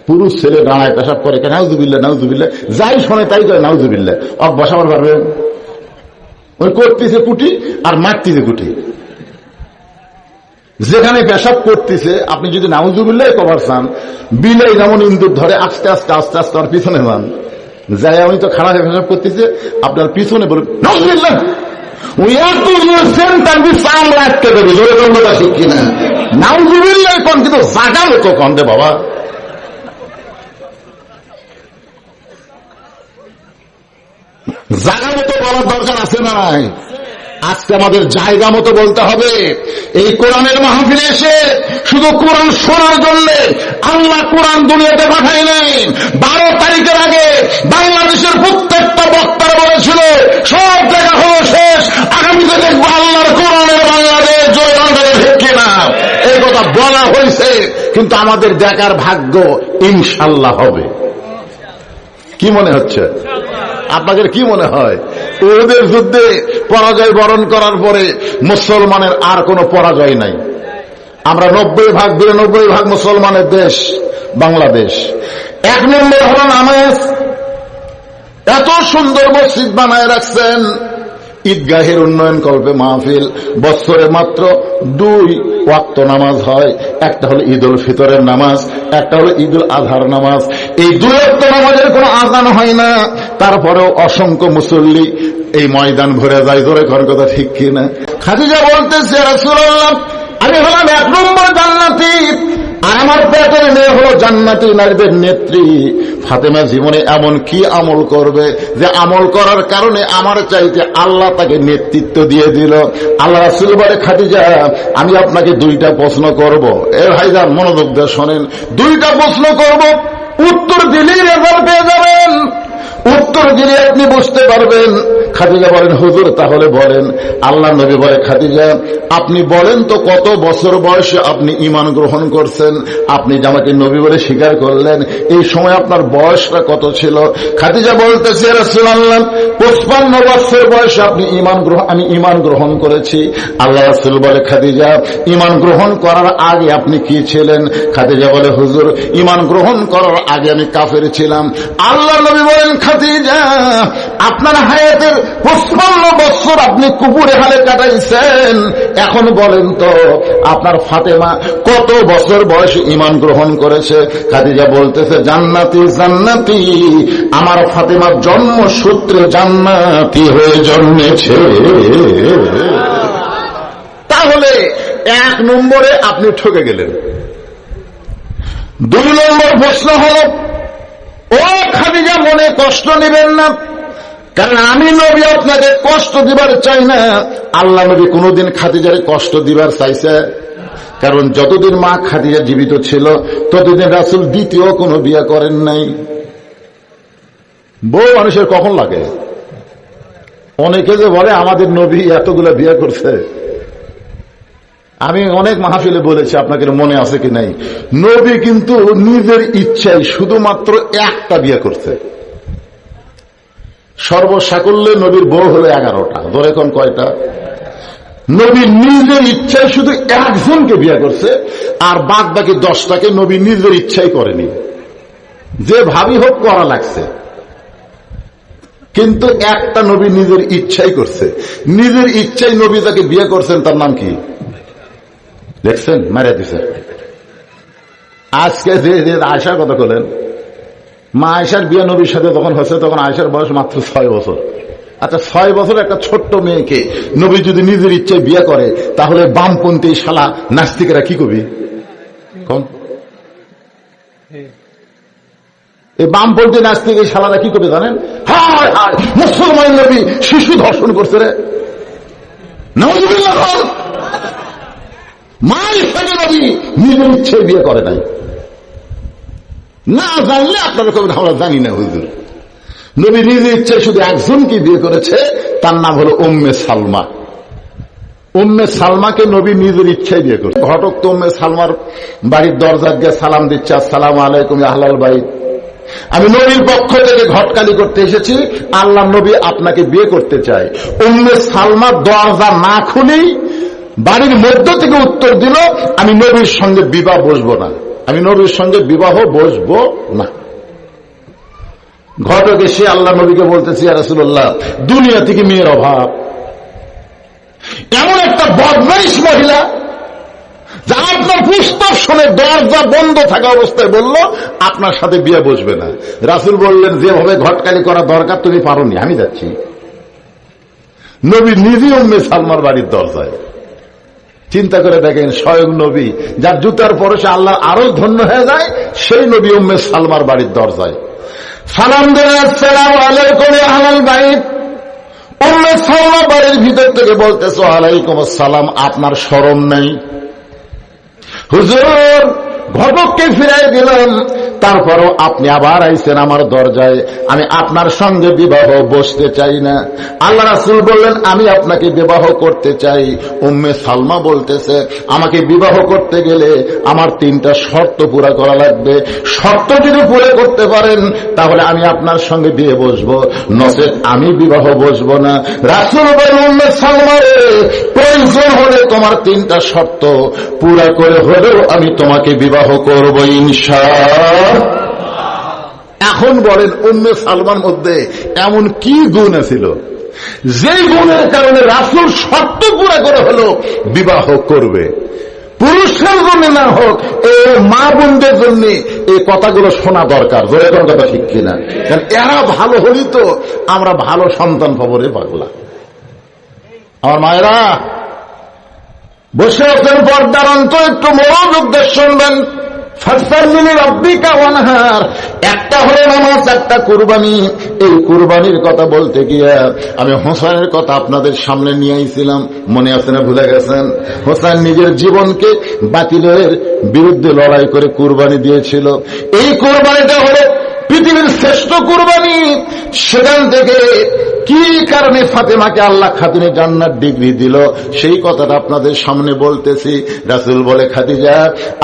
পুরুষ ছেলে ডানায় পেশাব করে, নাউজুবিল্লাহ নাউজুবিল্লাহ, যাই শোনে তাই করে নাউজুবিল্লাহ। অব বসাবার পারবে? ওই করতেছে কুটি আর মারতেছে কুটি। যেখানে পেশাব করতেছে আপনি যদি নাউজুবিল্লাহ কবার চান, বিলাই যেমন ইন্দুর ধরে আস্তে আস্তে আস্তে আস্তে আর পিছনে যান, যাই আমি তো খারাপ পেশাব করতেছে, আপনার পিছনে বলুন নাউজুবিল্লাহ। ওই এত সেন্টার আমরা আটকে দেবে, জোরে বলতে শিখি না নাউজুবিল্লাহ কন, কিন্তু জাগা মতো কন দে বাবা। জায়গা মতো বলার দরকার আছে না নাই? আজকে আমাদের জায়গা মতো বলতে হবে। এই কোরআনের মাহফিলে এসে শুধু কোরআন শোনার জন্য আল্লাহ কোরআন দুনিয়াতে পাঠায় নাই। 12 তারিখের আগে বাংলাদেশের প্রত্যেকটা বক্তারা বলেছিল সব জায়গা হলো শেষ, আগামীতে দেখবো আল্লাহর কোরআনের বাংলাদেশ, জয় বাংলাদেশ, ঠিক না? এই কথা বলা হয়েছে, কিন্তু আমাদের দেখার ভাগ্য ইনশাল্লাহ হবে। কি মনে হচ্ছে আপনাদের? কি মনে হয় ওদের যুদ্ধে পরাজয় বরণ করার পরে মুসলমানের আর কোনো পরাজয় নাই? আমরা 90-92% মুসলমানের দেশ বাংলাদেশ। 1 নম্বর হল নামাজ। এত সুন্দর মসজিদ বানায় রাখছেন, ঈদগাহের উন্নয়ন কল্পে মাহফিল, বছরে মাত্র 2 ওয়াক্ত নামাজ হয়। একটা হলো ঈদ উল ফিতরের নামাজ, একটা হলো ঈদ উল আজহার নামাজ। এই 2 ওয়াক্ত নামাজের কোনো আযান হয় না, তারপরেও অসংখ্য মুসল্লি এই ময়দান ভরে যায়। জোরে কোন কথা ঠিক কিনা? খাদিজা বলতেছে রাসূলুল্লাহ, আমি হলাম 1 নম্বর জান্নাতি, আর আমার পেটের মেয়ে হলো জান্নাতি নারীদের নেত্রী। ফাতেমা জীবনে এমন কি আমল করবে যে আমল করার কারণে আমার চাইতে আল্লাহ তাকে নেতৃত্ব দিয়ে দিল? আল্লাহ রাসূল বলে, খাদিজা আমি আপনাকে 2টা প্রশ্ন করব। এ ভাইজান মনোযোগ দিয়ে শোনেন, 2টা প্রশ্ন করব, উত্তর দিলেই রেজাল্ট পেয়ে যাবেন, উত্তর দিলে আপনি বুঝতে পারবেন। খাদিজা বলেন, হুজুর তাহলে বলেন। আল্লাহ নবী বলে, খাদিজা আপনি বলেন তো কত বছর বয়সে আপনি ঈমান গ্রহণ করছেন? আপনি যে আমাকে নবী বলে স্বীকার করলেন, এই সময় আপনার বয়সটা কত ছিল? খাদিজা বলতেছে, রাসূলুল্লাহ 55 বছর বয়সে আপনি আমি ঈমান গ্রহণ করেছি। আল্লাহ রাসূল বলে, খাদিজা ঈমান গ্রহণ করার আগে আপনি কি ছিলেন? খাদিজা বলে, হুজুর ঈমান গ্রহণ করার আগে আমি কাফের ছিলাম। আল্লাহ নবী বলেন, খাদিজা আপনার হায়াতের 55 বছর আপনি কুপুরে হালে কাটাইছেন, এখন বলেন তো আপনার ফাতেমা কত বছর বয়সে ঈমান গ্রহণ করেছে? খাদিজা বলতেছে, জান্নাতি জান্নাতি, আমার ফাতেমার জন্মসূত্রে জান্নাতি হয়ে জন্মেছে। তাহলে 1 নম্বরে আপনি ঠকে গেলেন। 2 নম্বর প্রশ্ন হল, ও খাদিজা মনে কষ্ট নেবেন না, কারণ আমি নবী আপনাকে কষ্ট দিবার চাই না। আল্লাহ নবী কোনদিন খাদিজারে কষ্ট দিবার চাইছে? কারণ যতদিন মা খাদিজা জীবিত ছিল ততদিন রাসূল দ্বিতীয় কোনো বিয়ে করেন নাই। বউ মানুষের কখন লাগে? অনেকে যে বলে আমাদের নবী এতগুলা বিয়ে করছে, আমি অনেক মাহফিলে বলেছি, আপনাকে মনে আছে কি নাই, নবী কিন্তু নিজের ইচ্ছায় শুধুমাত্র 1টা বিয়ে করছে। সর্বসাকুল্যে নবীর বউ হলো 11টা। ধরে কোন কয়টা? নবী নিজের ইচ্ছায় শুধু 1 জনকে বিয়ে করছে, আর বাদ বাকি 10টাকে নবী নিজের ইচ্ছাই করেনি, যে ভাবি হোক করা লাগছে। কিন্তু একটা নবী নিজের ইচ্ছাই করছে, নিজের ইচ্ছাই নবী তাকে বিয়ে করছেন। তার নাম কি দেখছেন? মারিয়া দিছে। আজকে যে আয়েশার কথা বলেন, মা আয়েশার বিয়ে নবীর সাথে যখন হয়েছে তখন আয়েশার বয়স মাত্র 6 বছর। আচ্ছা 6 বছর একটা ছোট্ট মেয়েকে নবী যদি নিজের ইচ্ছায় বিয়ে করে, তাহলে বামপন্থী শালা নাস্তিকেরা কি করবি? এই বামপন্থী নাস্তিক এই শালারা কি করবে জানেন? হায় হায়, মুসলমান নবী শিশু ধর্ষণ করছে রে, নাউযুবিল্লাহ। মা ইচ্ছাকে নবী নিজের ইচ্ছায় বিয়ে করে নাই। না জানলে আপনারা কবেন আমরা জানি না হুজুর। নবী নিজের ইচ্ছায় শুধু 1 জনকে বিয়ে করেছে, তার নাম হলো উম্মে সালমা। উম্মে সালমাকে নবী নিজের ইচ্ছায় বিয়ে করেছে। ঘটক তো উম্মে সালমার বাড়ির দরজা দিয়ে সালাম দিচ্ছে, আসসালামু আলাইকুম আহলাল বাইত। আমি নবীর পক্ষ থেকে ঘটকালি করতে এসেছি, আল্লাহ নবী আপনাকে বিয়ে করতে চাই। উম্মে সালমা দরজা না খুলেই বাড়ির মধ্য থেকে উত্তর দিল, আমি নবীর সঙ্গে বিবাহ বসবো না, আমি নবীর সঙ্গে বিবাহ বসবো না। ঘটক এসে আল্লাহ নবীকে বলতেছি, ইয়া রাসূলুল্লাহ, দুনিয়া থেকে মেয়ের অভাব, এমন একটা বদমাইশ মহিলা যা আপনার প্রস্তাব শুনে দরজা বন্ধ থাকা অবস্থায় বলল আপনার সাথে বিয়ে বসবে না। রাসূল বললেন, যেভাবে ঘটকালি করা দরকার তুমি পারোনি, আমি যাচ্ছি। নবী নিজে উম্মে সালমার বাড়ির দরজায়। চিন্তা করে দেখেন, স্বয়ং নবী যার জুতার পরশে আল্লাহ আরো ধন্য হয়ে যায়, সেই নবী উম্মে সালমার বাড়ির দরজায় সালাম দিলেন, আসসালামু আলাইকুম আহলাল বাইত। উম্মে সালমা বাড়ির ভিতর থেকে বলতেছে, ওয়ালাইকুম আসসালাম, আপনার শরম নেই? হুজুর, ঘটককে ফিরাই দিলাম, তারপরও আপনি আবার আইছেন আমার দরজায়, আমি আপনার সঙ্গে বিবাহ বসতে চাই না। আল্লাহ রাসূল বললেন, আমি আপনাকে বিবাহ করতে চাই। উম্মে সালমা বলতেছে, আমাকে বিবাহ করতে গেলে আমার 3টা শর্ত পুরা করা লাগবে। শর্ত যদি পুরো করতে পারেন তাহলে আমি আপনার সঙ্গে বিয়ে বসবো, নচেত আমি বিবাহ বসবো না। রাসূল বলেন, উম্মে সালমা, প্রয়োজন হলে তোমার 3টা শর্ত পুরা করে হলেও আমি তোমাকে বিবাহ করব ইনশাআল্লাহ। এখন বলেন, উম্মে সালমার মধ্যে এমন কি গুণ ছিল যেই গুণের কারণে রাসূল শর্ত পুরা করে হলো বিবাহ করবে? পুরুষের জন্য না হোক, এই মা বোনদের জন্য এই কথাগুলো শোনা দরকার। জোরে কোন কথা ঠিক কিনা? কারণ এরা ভালো হলেই তো আমরা ভালো সন্তান পাবো রে পাগলা। আমার মায়েরা বসে আছেন পর্দার অন্তর, একটু মনোযোগ দিয়ে শুনবেন। একটা হলো নামাজ, একটা কুরবানি। এই কুরবানির কথা বলতে গিয়ে আমি হোসেনের কথা আপনাদের সামনে নিয়ে আইছিলাম, মনে আছে না ভুলে গেছেন? হোসেন নিজের জীবনকে বাতিলের বিরুদ্ধে লড়াই করে কুরবানি দিয়েছিল। এই কুরবানিটা হলো পৃথিবীর শ্রেষ্ঠ কুরবানি। সেখান থেকে কি কারণে ফাতেমাকে আল্লাহ খাতুনে জান্নাত ডিগ্রি দিল সেই কথাটা আপনাদের সামনে বলতেছি। রাসূল বলে, খাদিজা,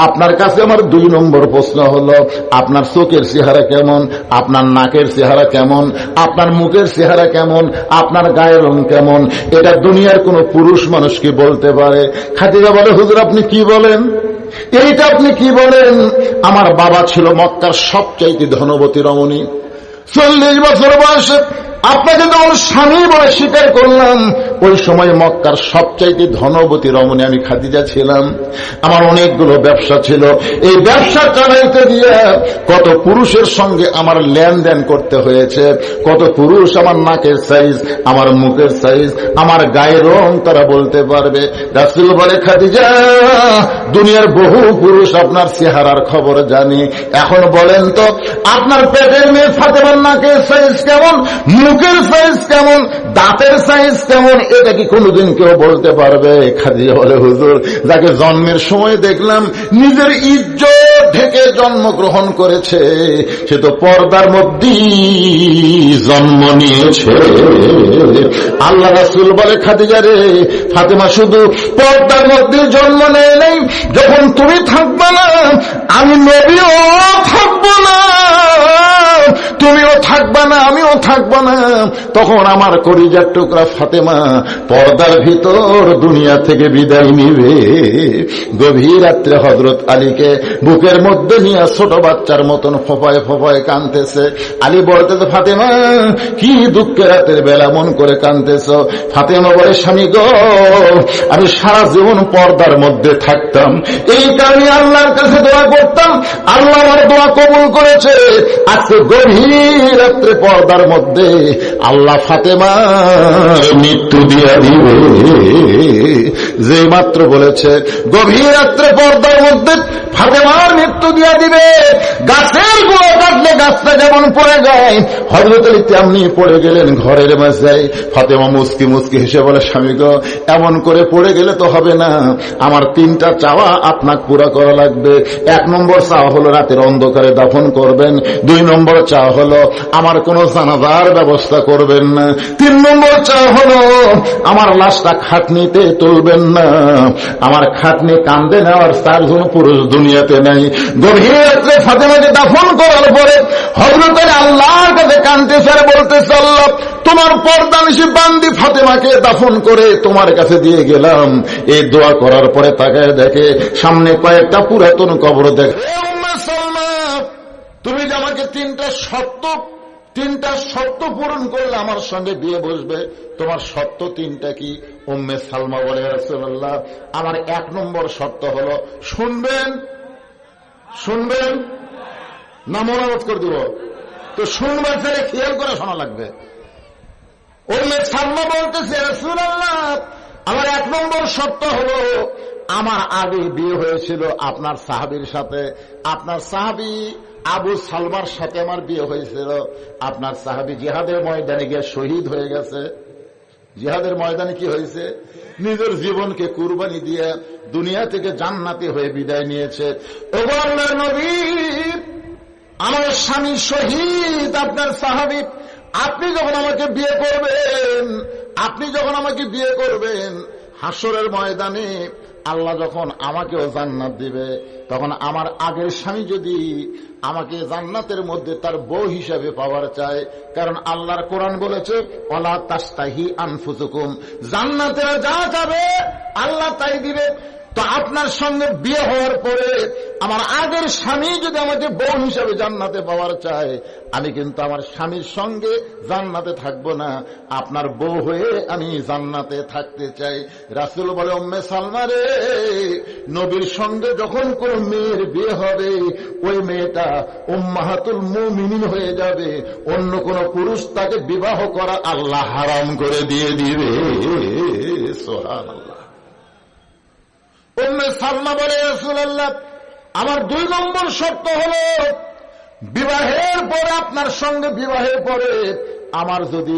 আপনার কাছে আমার 2 নম্বর প্রশ্ন হলো, আপনার চোখের চেহারা কেমন, আপনার নাকের চেহারা কেমন, আপনার মুখের চেহারা কেমন, আপনার গায়ের রং কেমন? এটা দুনিয়ার কোন পুরুষ মানুষ কি বলতে পারে? খাদিজা বলে, হুজুর আপনি কি বলেন, এইটা আপনি কি বলেন? আমার বাবা ছিল মক্কার সবচাইতে ধনবতী রমণী। 40 বছর বয়সে আপনাকে যখন স্বামী বলে স্বীকার করলাম, ওই সময় মক্কার সবচাইতে ধনবতী রমণী আমি খাদিজা ছিলাম। আমার অনেকগুলো ব্যবসা ছিল। এই ব্যবসা চালাইতে গিয়ে কত পুরুষের সঙ্গে আমার লেনদেন করতে হয়েছে। কত পুরুষ আমার নাকের সাইজ, আমার মুখের সাইজ, আমার গায়ের রং তারা বলতে পারবে। রাসূল বলে, খাদিজা, দুনিয়ার বহু পুরুষ আপনার চেহারার খবর জানি। এখন বলেন তো, আপনার পেটের মেয়ে ফাতেমার নাকের সাইজ কেমন, মুখের সাইজ কেমন, দাঁতের সাইজ কেমন, এটা কি কোনোদিন কেউ বলতে পারবে? খাদিজা বলে, হুজুর, যাকে জন্মের সময় দেখলাম নিজের ইজ্জত ঢেকে জন্মগ্রহণ করেছে, সে তো পর্দার মধ্যেই জন্ম নিয়েছে। আল্লাহ রাসূল বলে, খাদিজা রে, ফাতেমা শুধু পর্দার মধ্যে জন্ম নেয় নাই, যখন তুমি থাকবে না আমি নবীও থাকবো না, তুমিও থাকবা না, আমিও থাকবো না, তখন আমার কলিজার টুকরা ফাতেমা পর্দার ভিতর দুনিয়া থেকে বিদায় নিবে। গভীর রাত্রে হযরত আলীকে বুকের মধ্যে নিয়ে ছোট বাচ্চার মতন ফোপায় ফোপায় কাঁদতেছে। আলী বলতেছে, ফাতেমা, কি দুঃখের রাতের বেলা মন করে কাঁদতেছ? ফাতেমা বলে, স্বামী গো, আমি সারা জীবন পর্দার মধ্যে থাকতাম, এই কারণে আল্লাহর কাছে দোয়া করতাম, আল্লাহ আমার দোয়া কবুল করেছে। আজকে গভীর রাত্রে পর্দার মধ্যে আল্লাহ ফাতেমার মৃত্যু দিয়ে দিবে। যে মাত্র বলেছে গভীর রাত্রে পর্দার মধ্যে ফাতেমার মৃত্যু দিয়ে দিবে, গাছের গোড়া কাটলে গাছটা যেমন পড়ে যায়, হযরত আলী তেমনি পড়ে গেলেন ঘরের মাঝে। ফাতেমা মুস্কি মুস্কি হেসে বলে, স্বামী গো, এমন করে পড়ে গেলে তো হবে না, আমার 3টা চাওয়া আপনাকে পুরা করা লাগবে। 1 নম্বর চাওয়া হলো রাতের অন্ধকারে দাফন করবেন। 2 নম্বর চাওয়া হলো আমার কোন জানাজার ব্যবস্থা করবেন না। 3 নম্বর চাওয়া হলো আমার লাশটা খাটনিতে তুলবেন না। আমার খাটনি কান্দে নেওয়ার 4 জন পুরুষ দুনিয়াতে নাই। গভীর রাত্রে ফাতেমাকে দাফন করার পরে হযরত আল্লাহর কাছে কাঁদতেছে আর বলতেছে, আল্লাহ তোমার পর্দানিশী বান্দি ফাতেমাকে দাফন করে তোমার কাছে দিয়ে গেলাম। এই দোয়া করার পরে তাকায় দেখে সামনে কয়েকটা পুরাতন কবর। দেখে উম্মে সালমা, তুমি যে আমাকে তিনটা শর্ত পূরণ করলে আমার সঙ্গে বিয়ে বসবে, তোমার শর্ত তিনটা কি? উম্মে সালমা বলে, ইয়া রাসূলুল্লাহ, আমার 1 নম্বর শর্ত হলো, শুনবেন না মনোনয়ন করে দিব? তো শুনবার ফেলে খেয়াল করে শোনা লাগবে। উম্মে সালমা বলতেছে, ইয়া রাসূলুল্লাহ, আমার 1 নম্বর শর্ত হলো, আমার আগে বিয়ে হয়েছিল আপনার সাহাবীর সাথে, আপনার সাহাবী আবু সালমার সাথে আমার বিয়ে হয়েছিল। আপনার সাহাবী জিহাদের ময়দানে গিয়ে শহীদ হয়ে গেছে। জিহাদের ময়দানে কি হয়েছে? নিজের জীবনকে কুরবানি দিয়ে দুনিয়া থেকে জান্নাতি হয়ে বিদায় নিয়েছে। ওগো আল্লাহর নবী, আমার স্বামী শহীদ, আপনার সাহাবী, আপনি যখন আমাকে বিয়ে করবেন, হাসরের ময়দানে আল্লাহ যখন আমাকেও জান্নাত দিবে, তখন আমার আগের স্বামী যদি আমাকে জান্নাতের মধ্যে তার বউ হিসাবে পাওয়ার চায়, কারণ আল্লাহর কোরআন বলেছে, ওয়ালা তাস্তাহি আনফুসুকুম, জান্নাতেরা যা চাবে আল্লাহ তাই দিবে। তো আপনার সঙ্গে বিয়ে হওয়ার পরে আমার আগের স্বামী যদি আমাকে বউ হিসাবে জান্নাতে পাওয়ার চায়, আমি কিন্তু আমার স্বামীর সঙ্গে জান্নাতে থাকবো না, আপনার বউ হয়ে আমি জান্নাতে থাকতে চাই। রাসূল বলে, উম্মে সালমা রে, নবীর সঙ্গে যখন কোন মেয়ের বিয়ে হবে, ওই মেয়েটা উম্মাহাতুল মুমিনিন হয়ে যাবে, অন্য কোন পুরুষ তাকে বিবাহ করা আল্লাহ হারাম করে দিয়ে দিবে। সুবহানাল্লাহ। উম্মে সালমা বলে, রাসূলুল্লাহ, আমার 2 নম্বর শর্ত হলো, বিবাহের পরে, আপনার সঙ্গে বিবাহের পরে আমার যদি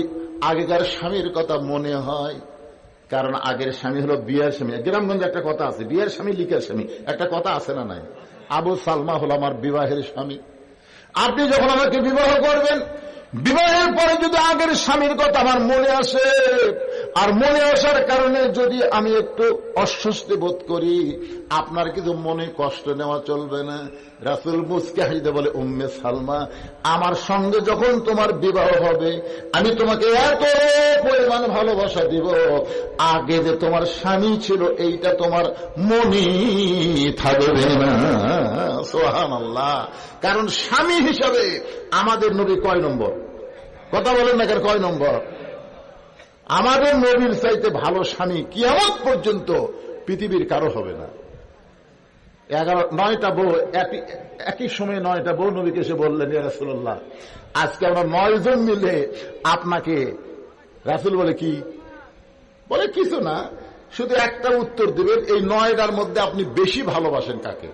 আগেকার স্বামীর কথা মনে হয়, কারণ আগের স্বামী হলো বিয়ের স্বামী। গ্রামগঞ্জে একটা কথা আছে, বিয়ের স্বামী লিখের স্বামী, একটা কথা আছে না নাই? আবু সালমা হলো আমার বিবাহের স্বামী। আপনি যখন আমাকে বিবাহ করবেন, বিবাহের পরে যদি আগের স্বামীর কথা আমার মনে আসে, আর মনে আসার কারণে যদি আমি একটু অস্বস্তি বোধ করি, আপনার কিন্তু মনে কষ্ট নেওয়া চলবে না। রাসূল মুস্কি হাসিতে বলে, উম্মে সালমা, আমার সঙ্গে যখন তোমার বিবাহ হবে, আমি তোমাকে এত পরিমাণ ভালোবাসা দিব, আগে যে তোমার স্বামী ছিল এইটা তোমার মনে থাকবে না। সুবহানাল্লাহ। কারণ স্বামী হিসাবে আমাদের নবী কয় নম্বর? কথা বলেন না কেন, কয় নম্বর? আমাদের নবীর চাইতে ভালো স্বামী কিয়ামত পর্যন্ত পৃথিবীর কারো হবে না। 9টা বউ, একই সময়ে 9টা বউ নবীকে এসে বললেন, ইয়া রাসূলুল্লাহ, আজকে আমরা 9 জন মিলে আপনাকে, রাসূল বলে, কি বলে? কিছু না, শুধু একটা উত্তর দিবেন, এই 9টার মধ্যে আপনি বেশি ভালোবাসেন কাকে?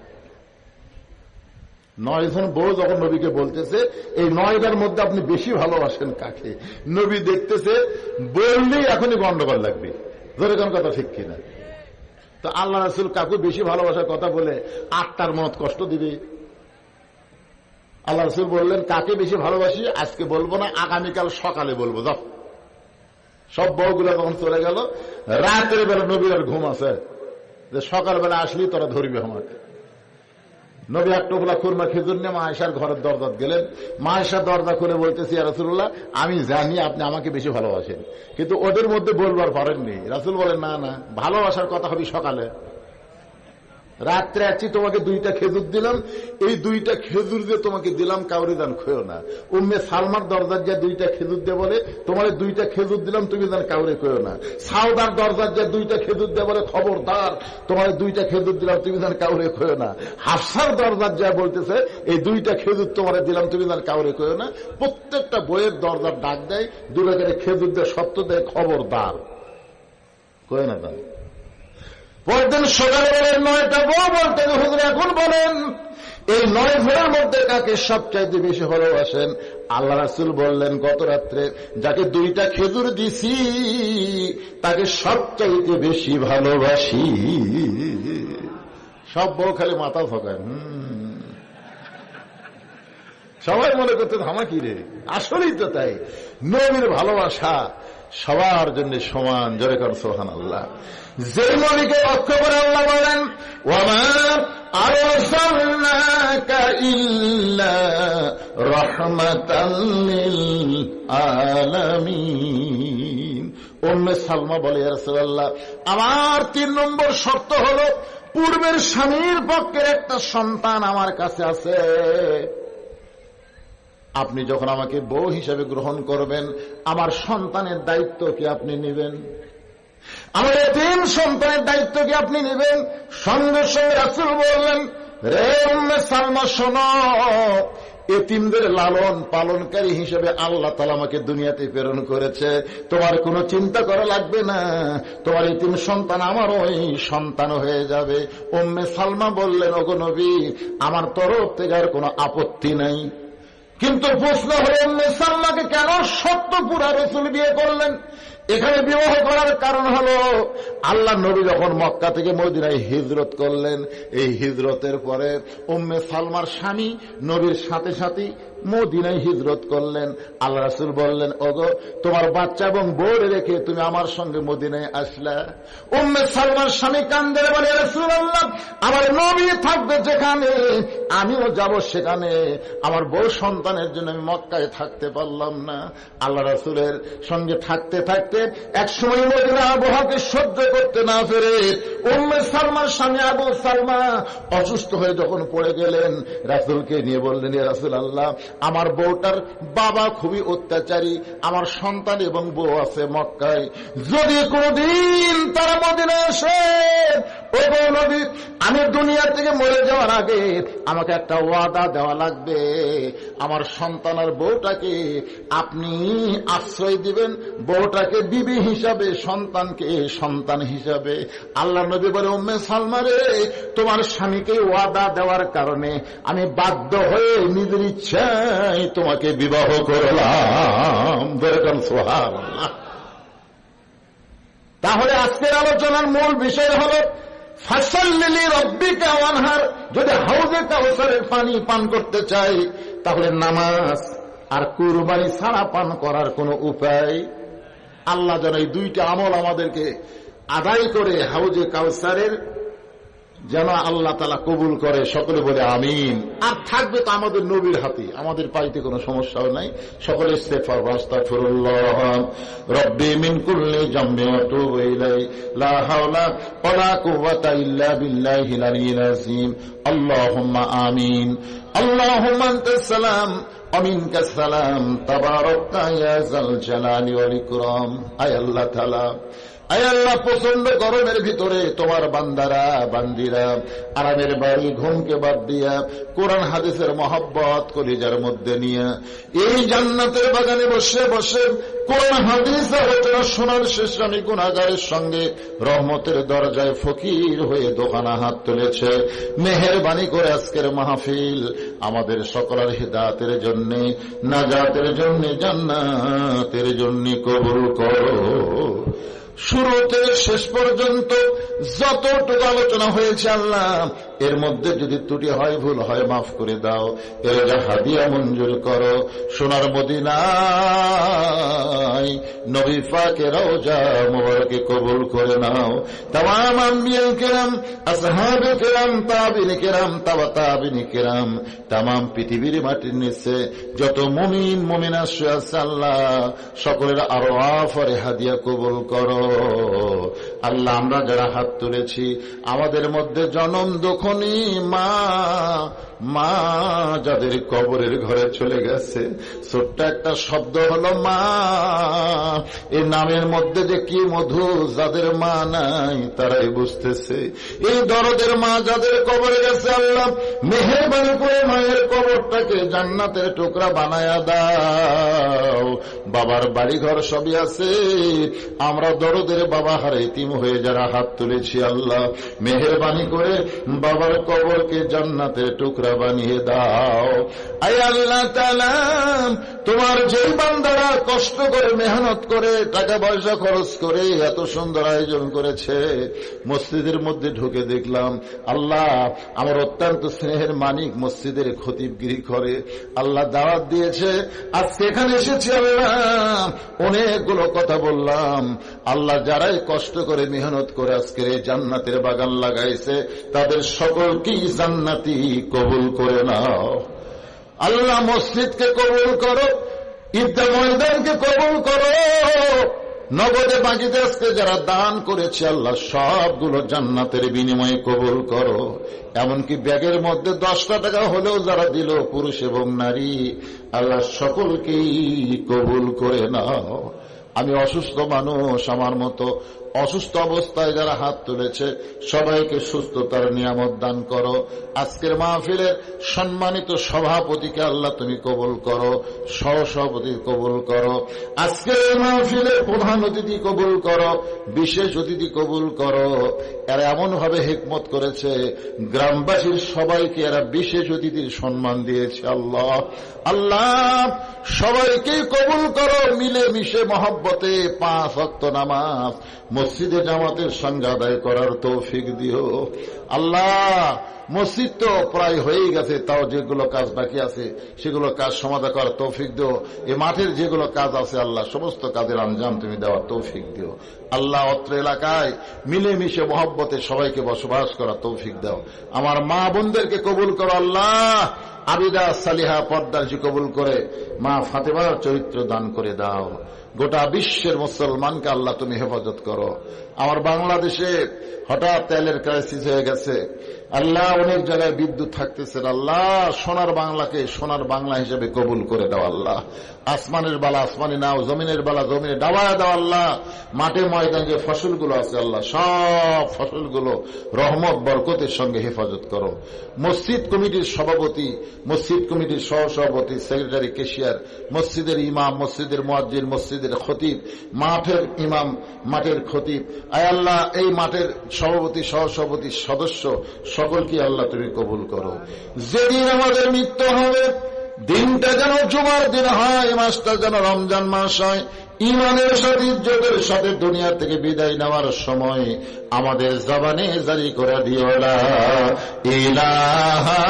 9 জন বউ যখন নবীকে বলতেছে, এই 9টার মধ্যে আপনি বেশি ভালোবাসেন কাকে? নবী দেখতেছে বললেই এখনই গন্ডগোল লাগবে, ধরে কোন কথা ঠিক কিনা? তো আল্লাহ রাসূল কাকু বেশি ভালোবাসার কথা বলে 8টার মত কষ্ট দিবে। আল্লাহ রাসূল বললেন, কাকে বেশি ভালোবাসি আজকে বলবো না, আগামীকাল সকালে বলবো। যাও। সব বউগুলো যখন চলে গেল, রাতের বেলা নবীর আর ঘুম আছে, যে সকালবেলা আসলি তোরা ধরবি আমাকে। নবী এক টোকলা খুরমা খেজুর নিয়ে মা আয়েশার ঘরের দরজা গেলেন। মা আয়েশা দরজা খুলে বলতেছি, ইয়া রাসূলুল্লাহ, আমি জানি আপনি আমাকে বেশি ভালোবাসেন, কিন্তু ওদের মধ্যে বলবার পারেননি। রাসূল বলেন, না না, ভালোবাসার কথা হবে সকালে। রাত্রে আছি, তোমাকে 2টা খেজুর দিলাম, এই 2টা খেজুর দিয়ে তোমাকে দিলাম, কাউরে দান খোয় না। উম্মে সালমার দরজার যে 2টা খেজুর দিয়ে বলে, তোমার 2টা খেজুর দিলাম, তুমি দান কাউরে খোয় না। সাউদার দরজার যে 2টা খেজুর দিয়ে বলে, খবরদার, তোমার 2টা খেজুর দিলাম, তুমি দান কাউরে খোয় না। হাফসার দরজার যা বলতেছে, এই 2টা খেজুর তোমার দিলাম, তুমি দান কাউরে খোয় না। প্রত্যেকটা বইয়ের দরজার ডাক দেয়, 2 করে খেজুর দিয়ে সত্য দেয়, খবরদার কয় না দান। পরদিন সকালে বলেন, 9টা বউ বলতে, হুজুর এখন বলেন, এই 9 ঘরের মধ্যে কাকে সবচাইতে বেশি ভালোবাসেন? আল্লাহ রাসূল বললেন, গত রাত্রে যাকে 2টা খেজুর দিছি তাকে সবচাইতে বেশি ভালোবাসি। সব বউ খালি মাথা ঝোঁকায়। সবাই মনে করতে ধামা কি রে, আসলেই তো তাই। নবীর ভালোবাসা সবার জন্য সমান। জোরে কর সুবহানাল্লাহ। যে নবীকে লক্ষ্য করে আল্লাহ বলেন ওয়ামা আরসালনাকা ইল্লা রাহমাতাল লিল আলামিন। উম্মে সালমা বলে ইয়া রাসূলুল্লাহ, আমার 3 নম্বর শর্ত হলো পূর্বের স্বামীর পক্ষের একটা সন্তান আমার কাছে আছে। আপনি যখন আমাকে বউ হিসেবে গ্রহণ করবেন, আমার সন্তানের দায়িত্ব কি আপনি নেবেন? আমার এতিম সন্তানের দায়িত্ব কি আপনি নেবেন? সঙ্গে সঙ্গে রাসূল বললেন, রে উম্মে সালমা শোনো, এতিমদের লালন পালনকারী হিসেবে আল্লাহ তাআলা আমাকে দুনিয়াতে প্রেরণ করেছে। তোমার কোনো চিন্তা করা লাগবে না, তোমার এতিম সন্তান আমার ওই সন্তান হয়ে যাবে। উম্মে সালমা বললেন, ওগো নবী, আমার তরফ থেকে আর কোনো আপত্তি নাই। কিন্তু প্রশ্ন হলো, উম্মে সালমাকে কেন সত্য পুরা রাসূল বিয়ে করলেন? এখানে বিবাহ করার কারণ হলো, আল্লাহ নবী যখন মক্কা থেকে মদিনায় হিজরত করলেন, এই হিজরতের পরে উম্মে সালমার স্বামী নবীর সাথে সাথে মদিনায় হিজরত করলেন। আল্লাহ রাসূল বললেন, ওগো, তোমার বাচ্চা এবং বউ রেখে তুমি আমার সঙ্গে মদিনায় আসলা। উম্মে সালমার স্বামী কান্দে বলে, রাসূলুল্লাহ, আমার নবী থাকবে যেখানে আমিও যাব সেখানে, আমার বউ সন্তানের জন্য আমি মক্কায় থাকতে পারলাম না। আল্লাহ রাসূলের সঙ্গে থাকতে থাকতে একসময় মদিনা আবহাওয়াকে সহ্য করতে না পেরে উম্মে সালমার স্বামী আবু সালমা অসুস্থ হয়ে যখন পড়ে গেলেন, রাসূলকে নিয়ে বললেন, ইয়া রাসূলুল্লাহ, আমার বউটার বাবা খুবই অত্যাচারী, আমার সন্তান এবং বউ আছে মক্কায়, যদি কোনদিন তারা মদিনায় আসে, ও বউ নবী, আমি দুনিয়া থেকে মরে যাওয়ার আগে আমাকে একটা ওয়াদা দেওয়া লাগবে, আমার সন্তান আর বউটাকে আপনি আশ্রয় দিবেন, বউটাকে বিবি হিসাবে, সন্তানকে সন্তান হিসাবে। আল্লাহ নবী বলে, উম্মে সালমা রে, তোমার স্বামীকে ওয়াদা দেওয়ার কারণে আমি বাধ্য হয়ে নিজের ইচ্ছায় তোমাকে বিবাহ করলাম। বলেন সুবহানাল্লাহ। তাহলে আজকের আলোচনার মূল বিষয় হলো ফাসাল্লি লিরাব্বিকা ওয়ানহার। যদি হাউজে কাউসারের পানি পান করতে চাই, তাহলে নামাজ আর কুরবানি ছাড়া পান করার কোনো উপায়। আল্লাহ যেন এই দুইটা আমল আমাদেরকে আদায় করে হাউজে কাউসারের যেন আল্লাহ তাআলা কবুল করে। সকলে বলে আমিন। আর থাকবে তো আমাদের নবীর হাতে, আমাদের পাইতে কোনো সমস্যাও নাই। সকলে ইস্তেগফার আস্তাগফিরুল্লাহ রব্বি মিন কুল্লি যামবিন ওয়া তুবু ইলাইহি লা হাওলা ওয়া লা কুওয়াতা ইল্লা বিল্লাহিল আলিয়্যিল আযীম। আল্লাহুম্মা আমিন। আল্লাহুম্মা আনতাস সালাম ওয়া মিনকাস সালাম তাবারাকতা ইয়া যাল জালালি ওয়াল ইকরাম। আয় আল্লাহ তাআলা, আয় আল্লাহ, প্রচন্ড গরমের ভিতরে তোমার বান্দারা বান্দিরা আরামের বাড়ি ঘুমকে বাদ দিয়া কোরআন হাদিসের মহব্বত কলিজার মধ্যে নিয়ে এই জান্নাতের বাগানে বসে বসে কোরআন হাদিস আলোচনা শোনার শেষে আমি গুনাহগারের সঙ্গে রহমতের দরজায় ফকির হয়ে দোকানা হাত তুলেছে। মেহেরবানি করে আজকের মাহফিল আমাদের সকলের হিদায়াতের জন্য, নাজাতের জন্য, জান্নাতের জন্য কবুল করো। শুরুতে শেষ পর্যন্ত যতটুকু আলোচনা হয়েছে আল্লাহ, এর মধ্যে যদি ত্রুটি হয়, ভুল হয়, মাফ করে দাও। এর যা হাদিয়া মঞ্জুর করো। সোনার মদিনায় নবী পাকের রওজা মুবারকে কবুল করে নাও। তামাম আম্বিয়া কিরাম, আসহাবে কিরাম, তাবিঈন কিরাম, তাবা তাবিঈন কিরাম, তামাম পৃথিবীর মাটির নিচে যত মুমিন মুমিনা আছে আল্লাহ, সকলের আরওয়াফের হাদিয়া কবুল করো। আল্লাহ, আমরা যারা হাত তুলেছি, আমাদের মধ্যে জনম দুঃখনী মা মা যাদের কবরের ঘরে চলে গেছে, ছোট্ট একটা শব্দ হলো মা, এই নামের মধ্যে যে কি মধু, যাদের মা নাই তারাই বুঝতেছে। এই দরদের মা যাদের কবরে গেছে, আল্লাহ মেহেরবানি করে মায়ের কবরটাকে জান্নাতের টুকরা বানায়া দাও। বাবার বাড়ি ঘর সবই আছে, আমরা দরদের বাবা হারে এতিম হয়ে যারা হাত তুলেছি, আল্লাহ মেহেরবানি করে বাবা সবার কবরকে জান্নাতের টুকরা বানিয়ে দাও। আয় আল্লাহ তাআলা, তোমার যে বান্দারা কষ্ট করে মেহনত করে টাকা পয়সা খরচ করে এত সুন্দর আয়োজন করেছে, মসজিদের মধ্যে ঢুকে দেখলাম আল্লাহ আমার অত্যন্ত স্নেহের মানিক মসজিদের খতিবগিরি করে, আল্লাহ দাওয়াত দিয়েছে, আজকে এখানে এসেছি আল্লাহ, অনেকগুলো কথা বললাম আল্লাহ, যারাই কষ্ট করে মেহনত করে আজকের এই জান্নাতের বাগান লাগাইছে তাদের সকলকেই জান্নাতি কবুল করে নাও আল্লাহ। মসজিদকে কবুল করো, ঈদগাহ ময়দানকে কবুল করো, নগদে বাকিতে আজকে যারা দান করেছে আল্লাহ সবগুলো জান্নাতের বিনিময়ে কবুল করো। এমনকি ব্যাগের মধ্যে 10টা টাকা হলেও যারা দিল পুরুষ এবং নারী, আল্লাহ সকলকেই কবুল করে নাও। আমি অসুস্থ মানুষ, আমার মতো অসুস্থ অবস্থায় যারা হাত তুলেছে সবাইকে সুস্থতার নিয়ামত দান করো। আজকের মাহফিলের সম্মানিত সভাপতিকে আল্লাহ তুমি কবুল করো, সহসভাপতি কবুল করো, আজকের মাহফিলের প্রধান অতিথি কবুল করো, বিশেষ অতিথি কবুল করো। এরা এমন ভাবে হিকমত করেছে গ্রামবাসীর সবাইকে এরা বিশেষ অতিথির সম্মান দিয়েছে। আল্লাহ আল্লাহ সবাইকে কবুল করো, মিলে মিশে মহব্বতে 5 ওয়াক্ত নামাজ মসজিদে জামাতের সঙ্গে আদায় করার তৌফিক দিও আল্লাহ। মসজিদ তো প্রায় হয়েই গেছে, তাও যেগুলো কাজ বাকি আছে সেগুলো কাজ সমাধা করার তৌফিক দিও। এই মাঠের যেগুলো কাজ আছে আল্লাহ সমস্ত কাজের আঞ্জাম তুমি দেওয়ার তৌফিক দিও আল্লাহ। অত্র এলাকায় মিলেমিশে মহব্বতে সবাইকে বসবাস করার তৌফিক দাও। আমার মা বোনদেরকে কবুল করো আল্লাহ, আবিদা সালিহা পর্দারজি কবুল করে মা ফাতেমার চরিত্র দান করে দাও। গোটা বিশ্বের মুসলমানকে আল্লাহ তুমি হেফাজত করো। আমার বাংলাদেশে হঠাৎ তেলের ক্রাইসিস হয়ে গেছে আল্লাহ, অনেক জায়গায় বিদ্যুৎ থাকতেছে আল্লাহ, সোনার বাংলাকে সোনার বাংলা হিসেবে কবুল করে দাও আল্লাহ। আসমানের বালা আসমানি নাও, জমিনের বালা জমিনে ডাবায় দাও আল্লাহ। মাঠে ময়দানে যে ফসলগুলো আছে আল্লাহ সব ফসলগুলো রহমত বরকতের সঙ্গে হেফাজত করো। মসজিদ কমিটির সভাপতি, মসজিদ কমিটির সহসভাপতি, সেক্রেটারি, কেশিয়ার, মসজিদের ইমাম, মসজিদের মুয়াজ্জিন, মসজিদের খতিব, মাঠের ইমাম, মাঠের খতিব, আয় আল্লাহ এই মাঠের সভাপতি, সহসভাপতি, সদস্য সকলকে আল্লাহ তুমি কবুল করো। যেদিন আমাদের মৃত্যু হবে দিনটা যেন জুমার দিন হয়, মাসটা যেন রমজান মাস হয়, ইমানের সাথে ইজ্জতের সাথে দুনিয়া থেকে বিদায় নেওয়ার সময় আমাদের জবানে জারি করে দিও লা ইলাহা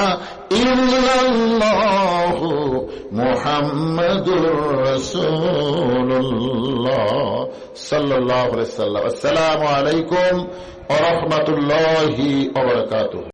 ইল্লাল্লাহু মুহাম্মাদুর রাসূলুল্লাহ সাল্লাল্লাহু আলাইহি ওয়াসাল্লাম। আসসালামু আলাইকুম ওয়া রাহমাতুল্লাহি ওয়া বারাকাতুহু।